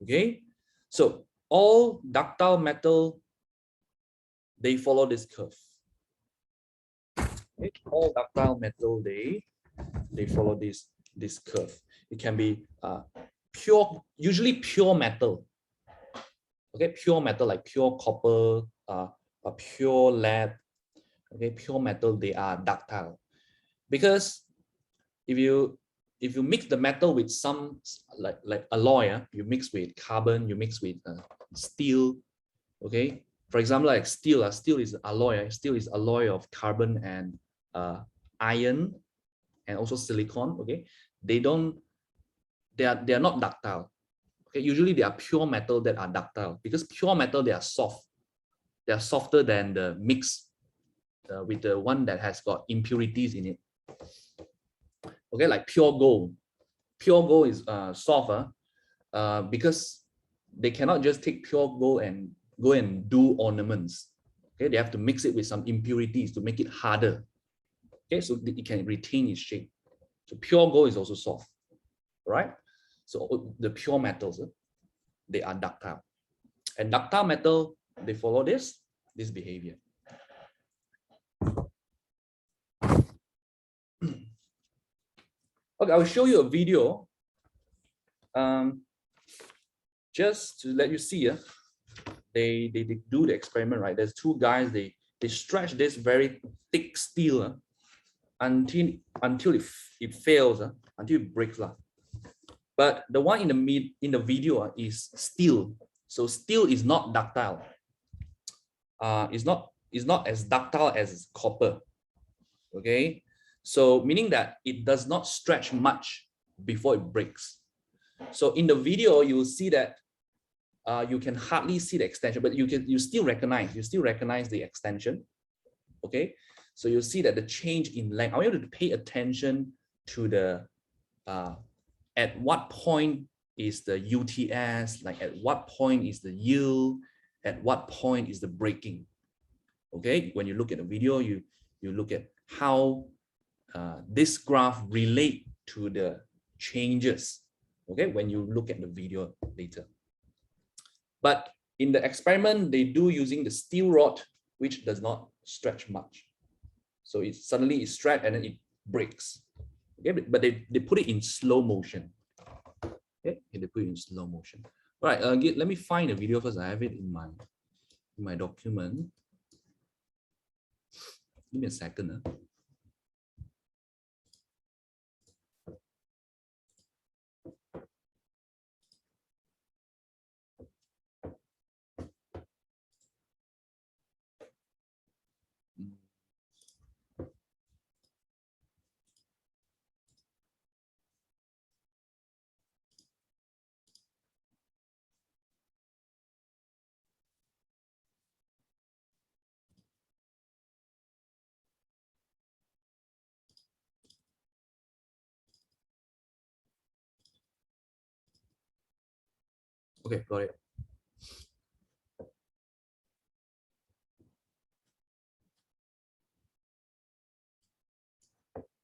Okay, so all ductile metal, they follow this curve. Okay? All ductile metal, they follow this curve. It can be pure, usually pure metal. Okay, pure metal like pure copper, pure lead. Okay, pure metal, they are ductile. Because if you mix the metal with some like alloy, you mix with carbon, you mix with steel. Okay, for example, like steel, steel is alloy. Steel is alloy of carbon and iron and also silicon. Okay, they are not ductile. Okay, usually they are pure metal that are ductile, because pure metal, they are soft. They are softer than the mix with the one that has got impurities in it. Okay, like pure gold. Pure gold is softer because they cannot just take pure gold and go and do ornaments. Okay, they have to mix it with some impurities to make it harder. Okay, so it can retain its shape. So pure gold is also soft, right? So the pure metals, they are ductile. And ductile metal, they follow this behavior. Okay, I will show you a video just to let you see. They do the experiment, right? There's two guys, they stretch this very thick steel until it fails, until it breaks. But the one in the video is steel. So steel is not ductile. It's not as ductile as copper. Okay, so meaning that it does not stretch much before it breaks. So in the video, you will see that you can hardly see the extension, but you still recognize the extension. Okay, so you'll see that the change in length. I want you to pay attention to the at what point is the UTS, like at what point is the yield, at what point is the breaking. Okay, when you look at the video, you look at how this graph relate to the changes. Okay, when you look at the video later. But in the experiment, they do using the steel rod, which does not stretch much. So it suddenly is stretched and then it breaks. Okay, but they put it in slow motion. Okay, they put it in slow motion. All right, let me find the video first. I have it in my document. Give me a second. Okay, got it.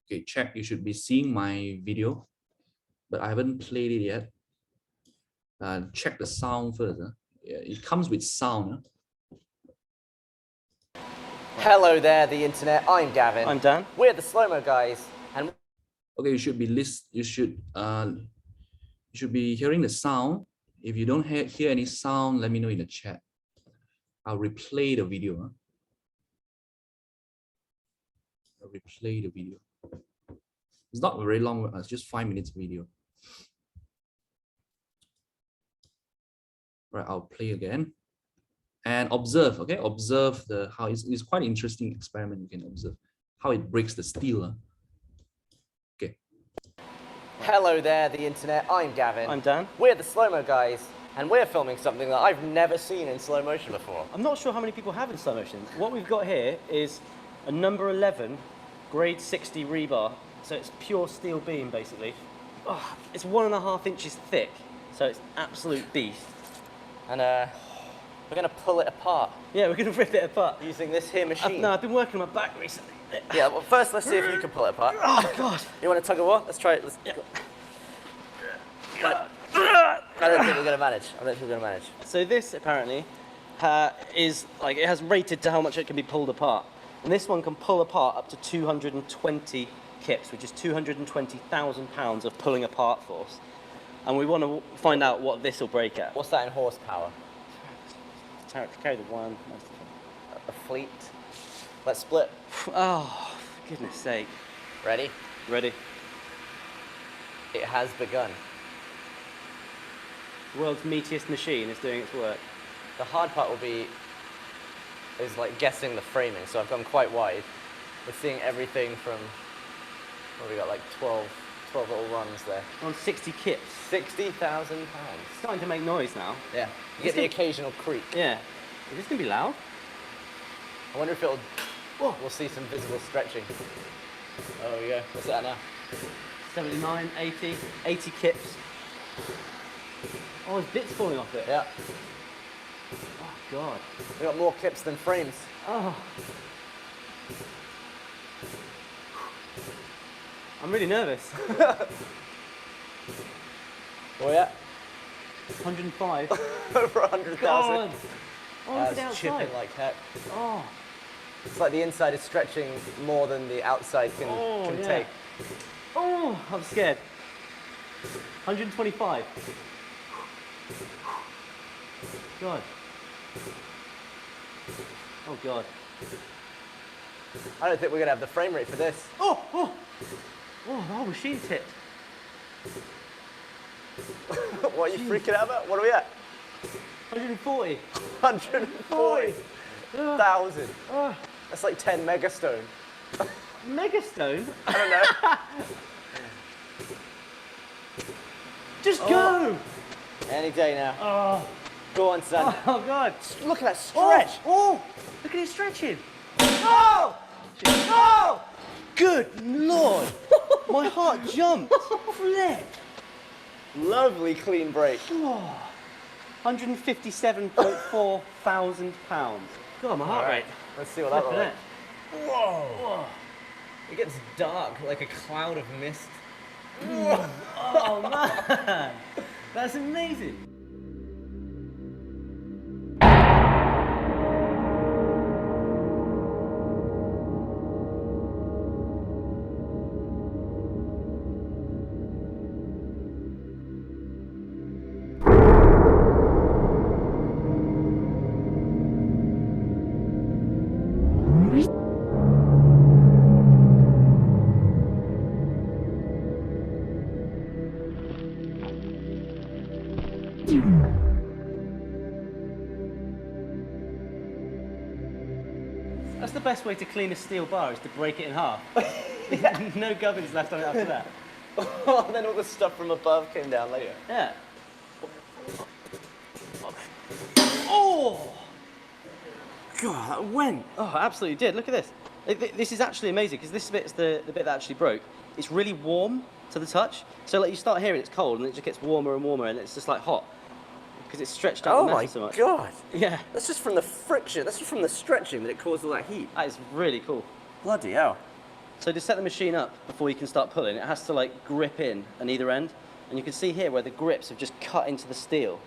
Okay, check. You should be seeing my video, but I haven't played it yet. check the sound first. Yeah, it comes with sound. Hello there, the internet. I'm Gavin. I'm Dan. We're the slow-mo guys, and Okay, you should be hearing the sound. If you don't hear any sound, let me know in the chat. I'll replay the video. I'll replay the video. It's not very long. It's just 5 minutes video. Right, I'll play again and observe. Okay, observe how it's quite an interesting experiment. You can observe how it breaks the steel. Okay. hello there, the internet. I'm Gavin. I'm Dan. We're the slow-mo guys, and we're filming something that I've never seen in slow motion before. I'm not sure how many people have in slow motion. What we've got here is a number 11 grade 60 rebar. So it's pure steel beam, basically. Oh, it's 1.5 inches thick, so it's absolute beast. And we're going to pull it apart. Yeah, we're going to rip it apart. Using this here machine. I've been working on my back recently. Yeah, well, first let's see if you can pull it apart. Oh, God. You want to tug of war? Let's try it. Yeah. I don't think we're going to manage. I don't think we're going to manage. So this, apparently, is, like, it has rated to how much it can be pulled apart. And this one can pull apart up to 220 kips, which is 220,000 pounds of pulling apart force. And we want to find out what this will break at. What's that in horsepower? Carry the one. A fleet. Let's split. Oh, for goodness sake. Ready? Ready? It has begun. The world's meatiest machine is doing its work. The hard part is like guessing the framing. So I've gone quite wide. We're seeing everything from, what have we got, like 12 little runs there. On 60 kips. 60,000 pounds. It's starting to make noise now. Yeah. You get the occasional creak. Yeah. Is this going to be loud? I wonder if it'll, we'll see some visible stretching. Oh, there we go. What's that now? 79, 80 kips. Oh, there's bits falling off it. Yeah. Oh, God. We got more kips than frames. Oh. I'm really nervous. Oh, yeah. 105. Over 100,000. God. Oh, look at the That's outside. chipping like heck. Oh. It's like the inside is stretching more than the outside can yeah. take. Oh, I'm scared. 125. God. Oh, God. I don't think we're going to have the frame rate for this. Oh, oh. Oh, the whole machine's hit. What are you freaking out about? What are we at? 140. 140,000. That's like 10 megastone. Megastone? I don't know. Just go! Any day now. Oh. Go on, son. Oh, God. Look at that stretch. Oh, look at it stretching. Oh! Oh! Good Lord. My heart jumped. Flip. Lovely clean break. 157.4 thousand pounds. God, my heart rate. Let's see what that looks Look like. at Whoa. It gets dark like a cloud of mist. that. Oh, man. That's amazing. That's the best way to clean a steel bar, is to break it in half. No gubbins left on it after that. Oh, and then all the stuff from above came down later. Yeah. Oh! God, that went. Oh, absolutely did. Look at this. This is actually amazing, because this bit's the bit that actually broke. It's really warm to the touch. So like you start hearing it's cold, and it just gets warmer and warmer, and it's just like hot. Because it's stretched out the metal so much. Oh my God. Yeah. That's just from the friction. That's just from the stretching that it caused all that heat. That is really cool. Bloody hell. So to set the machine up before you can start pulling, it has to like grip in on either end, And you can see here where the grips have just cut into the steel.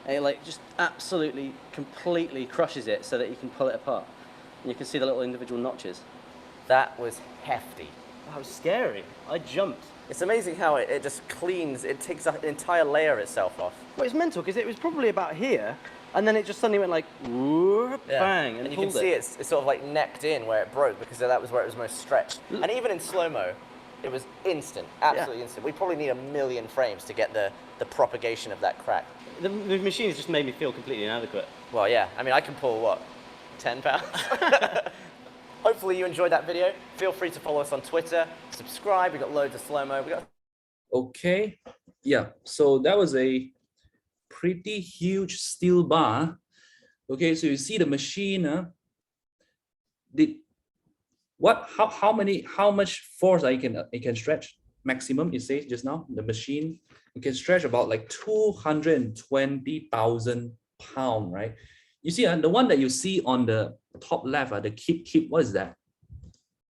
And it like just absolutely, completely crushes it so that you can pull it apart. And you can see the little individual notches. That was hefty. That was scary. I jumped. It's amazing how it just cleans, it takes an entire layer itself off. Well, it's mental because it was probably about here, and then it just suddenly went like, whoop, bang, and you can see it's sort of like necked in where it broke because that was where it was most stretched. And even in slow-mo, it was instant, absolutely instant. We probably need 1 million frames to get the propagation of that crack. The machine has just made me feel completely inadequate. Well, yeah, I mean, I can pull, what, 10 pounds? Hopefully you enjoyed that video. Feel free to follow us on Twitter, subscribe, we got loads of slow-mo. Okay, yeah, so that was a pretty huge steel bar. Okay, so you see the machine, how much force it can stretch? Maximum, it says just now, the machine, it can stretch about like 220,000 pounds, right? You see, the one that you see on the top left, the keep, what is that?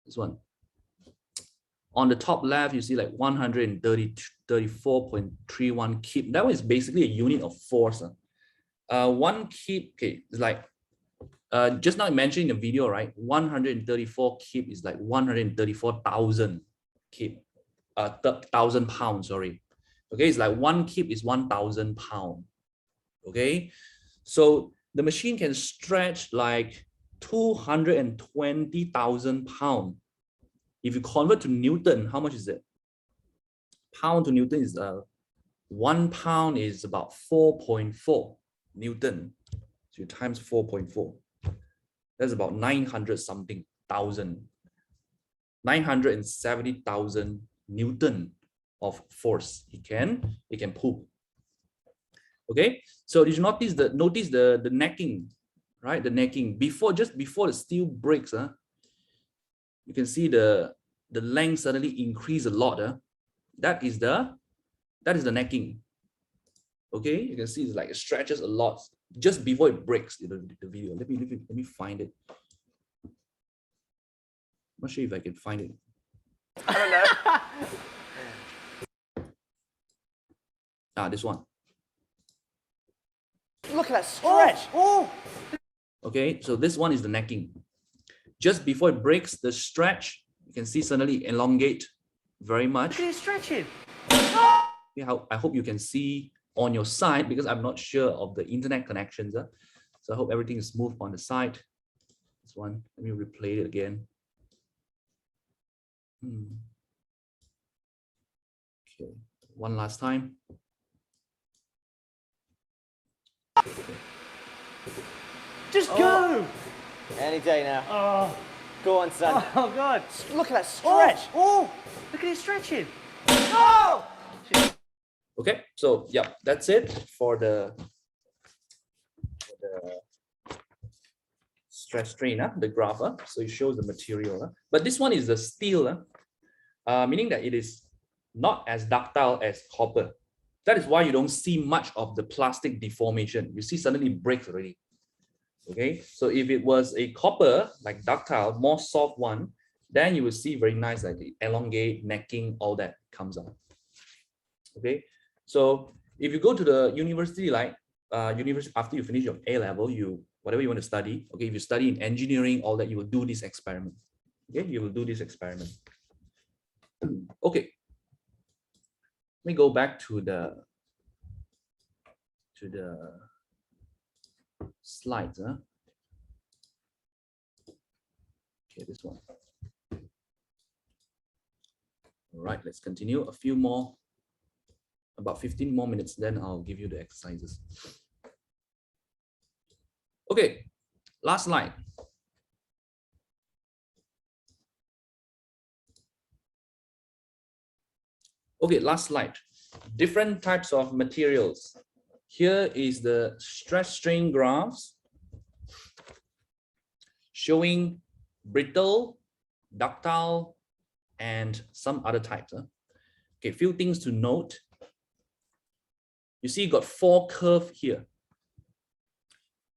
This one. On the top left, you see like 134.31 keep. That was basically a unit of force. One keep, okay, is like, just now I mentioned in the video, right? 134 keep is like 134,000 keep, 1,000 pounds, sorry. Okay, it's like one keep is 1,000 pounds. Okay, so the machine can stretch like 220,000 pounds. If you convert to Newton, how much is it? Pound to Newton is 1 pound is about 4.4 Newton. So you times 4.4. That's about 900 something thousand. 970,000 Newton of force it can pull. Okay, so did you notice the necking, right? The necking just before the steel breaks, you can see the length suddenly increase a lot. That is the necking. Okay, you can see it's like it stretches a lot just before it breaks. The video. Let me find it. I'm not sure if I can find it. I don't know. This one. Look at that stretch. Oh! Okay, so this one is the necking. Just before it breaks, the stretch, you can see suddenly elongate very much. Look at it stretching. Yeah, I hope you can see on your side because I'm not sure of the internet connections. So I hope everything is smooth on the side. This one, let me replay it again. Okay, one last time. Just go! Any day now. Oh, Go on, son. oh God. Look at that stretch. Oh, look at it stretching. Oh! Okay, so yeah, that's it for the stress strain, the graph. So it shows the material. But this one is the steel, meaning that it is not as ductile as copper. That is why you don't see much of the plastic deformation. You see suddenly it breaks already. Okay, so if it was a copper, like ductile, more soft one, then you will see very nice, like the elongate, necking, all that comes out. Okay, so if you go to the university, like after you finish your A level, whatever you want to study, okay, if you study in engineering, all that, you will do this experiment. Okay, you will do this experiment. Okay, let me go back to the slides. Okay, this one. All right, let's continue. A few more, about 15 more minutes, then I'll give you the exercises. Okay, last slide. Okay, last slide. Different types of materials. Here is the stress strain graphs showing brittle, ductile, and some other types. Okay, few things to note. You see, you got 4 curves here.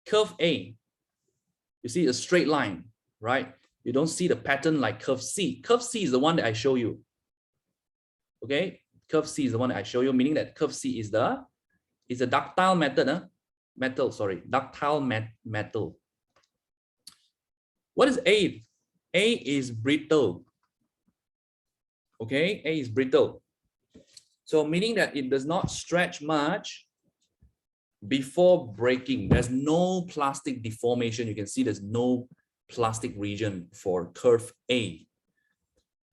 Curve A, you see a straight line, right? You don't see the pattern like curve C. Curve C is the one that I show you. Okay, Curve C is the one that I show you, meaning that curve C is the ductile method, ductile metal. What is A? A is brittle. Okay, A is brittle. So meaning that it does not stretch much before breaking. There's no plastic deformation. You can see there's no plastic region for curve A.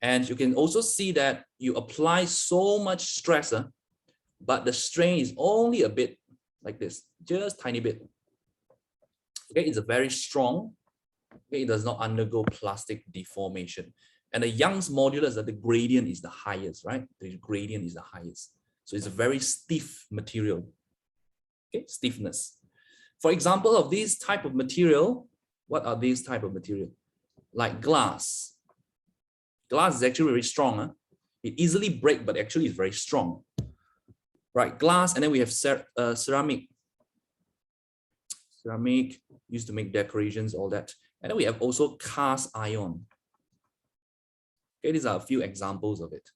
And you can also see that you apply so much stress, but the strain is only a bit like this, just tiny bit. Okay, it's a very strong. Okay, it does not undergo plastic deformation. And the Young's modulus, the gradient is the highest, right? The gradient is the highest. So it's a very stiff material. Okay, stiffness. For example of this type of material, what are these type of material? Like glass. Glass is actually very strong. It easily breaks, but actually it's very strong. Right, glass, and then we have ceramic. Ceramic used to make decorations, all that. And then we have also cast iron. Okay, these are a few examples of it.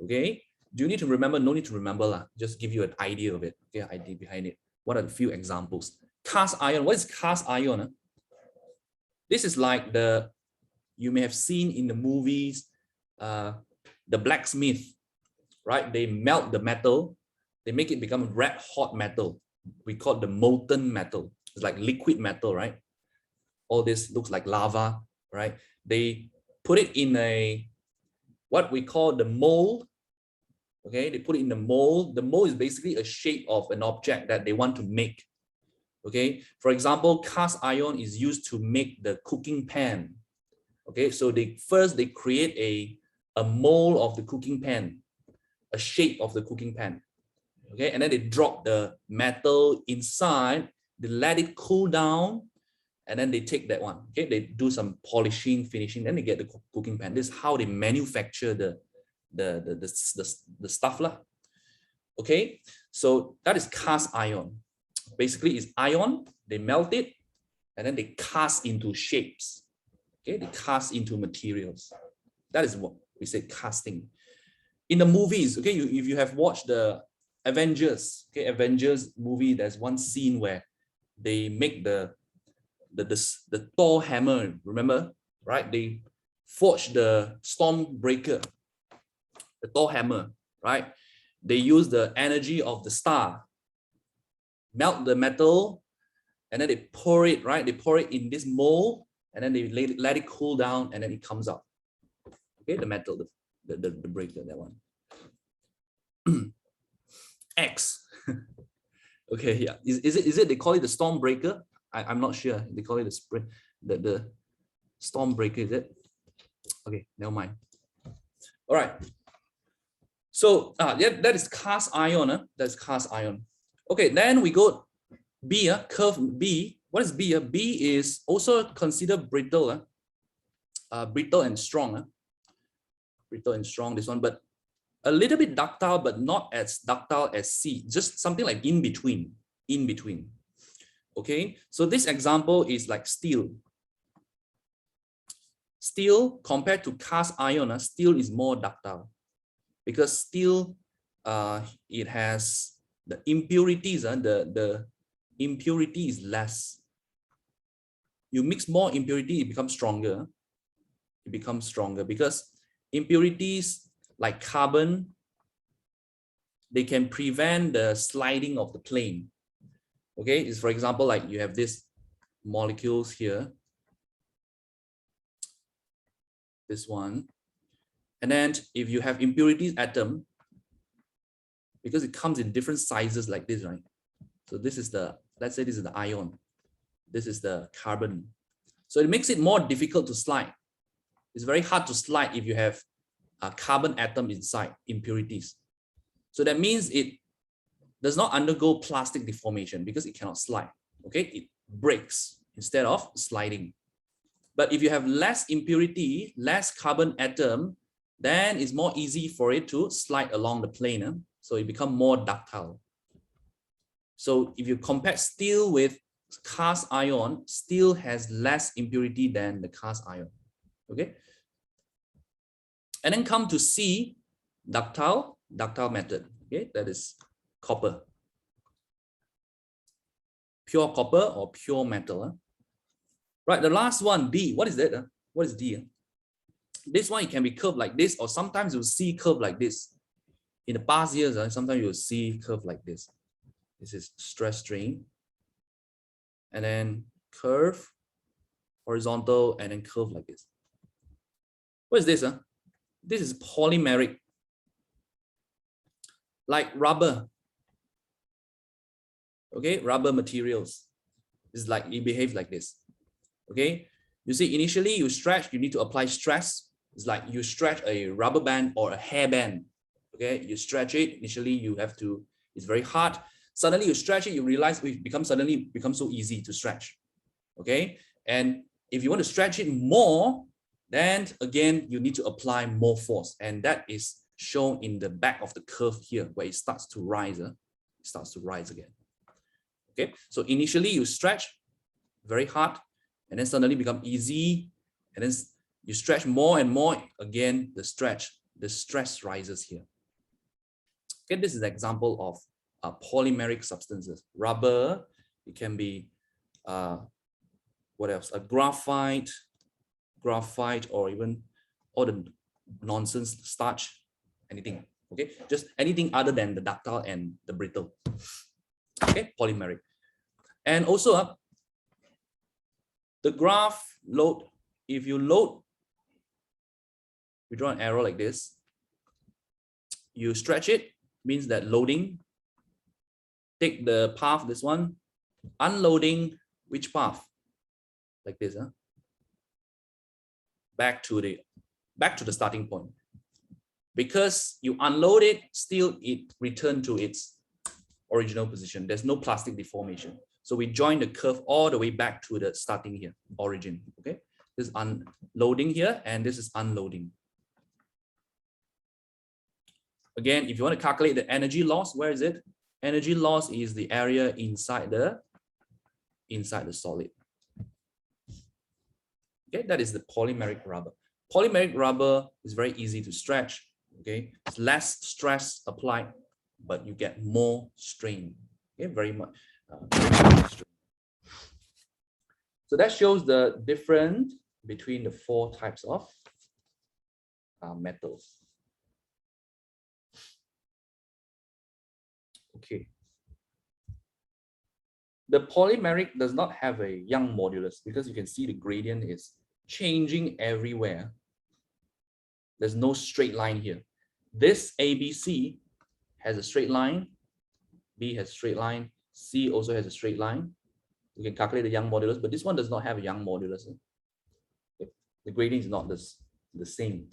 Okay, do you need to remember? No need to remember, just give you an idea of it. Okay, idea behind it. What are the few examples? Cast iron. What is cast iron? This is like you may have seen in the movies, the blacksmith, right? They melt the metal, they make it become red hot metal. We call it the molten metal. It's like liquid metal, right? All this looks like lava, right? They put it in what we call the mold. Okay, they put it in the mold. The mold is basically a shape of an object that they want to make. Okay, for example, cast iron is used to make the cooking pan. Okay, so they create a mold of the cooking pan, a shape of the cooking pan. Okay, and then they drop the metal inside, they let it cool down, and then they take that one. Okay, they do some polishing, finishing, then they get the cooking pan. This is how they manufacture the stuff lah. Okay, so that is cast iron. Basically, it's iron, they melt it, and then they cast into shapes. Okay, they cast into materials. That is what we say casting. In the movies, okay, if you have watched the Avengers, okay, Avengers movie, there's one scene where they make the Thor hammer, remember, right? They forge the Stormbreaker, the Thor hammer, right? They use the energy of the star, melt the metal, and then they pour it, right? They pour it in this mold, and then they let it cool down, and then it comes out. Okay, the metal, the breaker, that one. X. Okay, yeah. Is it they call it the Stormbreaker? I'm not sure. They call it the Stormbreaker, is it? Okay, never mind. All right. So yeah, that is cast iron. That's cast iron. Okay, then we go B, curve B. What is B? B is also considered brittle, brittle and strong. Brittle and strong, this one, but a little bit ductile, but not as ductile as C, just something like in between. Okay, so this example is like steel. Steel compared to cast iron, steel is more ductile because steel, it has the impurities, the impurity is less. You mix more impurity, it becomes stronger. It becomes stronger because impurities like carbon, they can prevent the sliding of the plane. Okay, is for example, like you have these molecules here, this one, and then if you have impurities atom, because it comes in different sizes like this, right? So this is let's say this is the ion, this is the carbon. So it makes it more difficult to slide. It's very hard to slide if you have a carbon atom inside, impurities. So that means it does not undergo plastic deformation because it cannot slide. Okay, it breaks instead of sliding. But if you have less impurity, less carbon atom, then it's more easy for it to slide along the plane. So it becomes more ductile. So if you compare steel with cast iron, steel has less impurity than the cast iron. Okay. And then come to C, ductile. ductile method. Okay, that is copper. Pure copper or pure metal. Right, the last one, D. What is that? What is D? This one, it can be curved like this, or sometimes you'll see curve like this. In the past years, sometimes you'll see curve like this. This is stress strain. And then curve, horizontal, and then curve like this. What is this? This is polymeric. Like rubber. Okay, rubber materials. It's like it behaves like this. Okay, you see, initially you stretch, you need to apply stress. It's like you stretch a rubber band or a hair band. Okay, you stretch it. Initially, you have to, it's very hard. Suddenly you stretch it, you realize it suddenly becomes so easy to stretch. Okay, and if you want to stretch it more, then again, you need to apply more force. And that is shown in the back of the curve here, where it starts to rise. It starts to rise again. Okay, so initially you stretch very hard, and then suddenly become easy, and then you stretch more and more. Again, the stress rises here. Okay, this is an example of polymeric substances. Rubber, it can be what else? A graphite, or even all the nonsense starch, anything. Okay, just anything other than the ductile and the brittle. Okay, polymeric. And also the graph load, if you load, we draw an arrow like this, you stretch it, means that loading, take the path, this one, unloading, which path? Like this, back to the starting point. Because you unload it, still it returned to its original position. There's no plastic deformation. So we join the curve all the way back to the starting here, origin. Okay, this is unloading here, and this is unloading. Again, if you want to calculate the energy loss, where is it? Energy loss is the area inside the solid. Okay, that is the polymeric rubber. Polymeric rubber is very easy to stretch. Okay, it's less stress applied, but you get more strain. Okay, very much. So that shows the difference between the 4 types of metals. Okay. The polymeric does not have a Young modulus because you can see the gradient is changing everywhere. There's no straight line here. This ABC has a straight line, B has a straight line, C also has a straight line. You can calculate the Young modulus, but this one does not have a Young modulus. The gradient is not the same.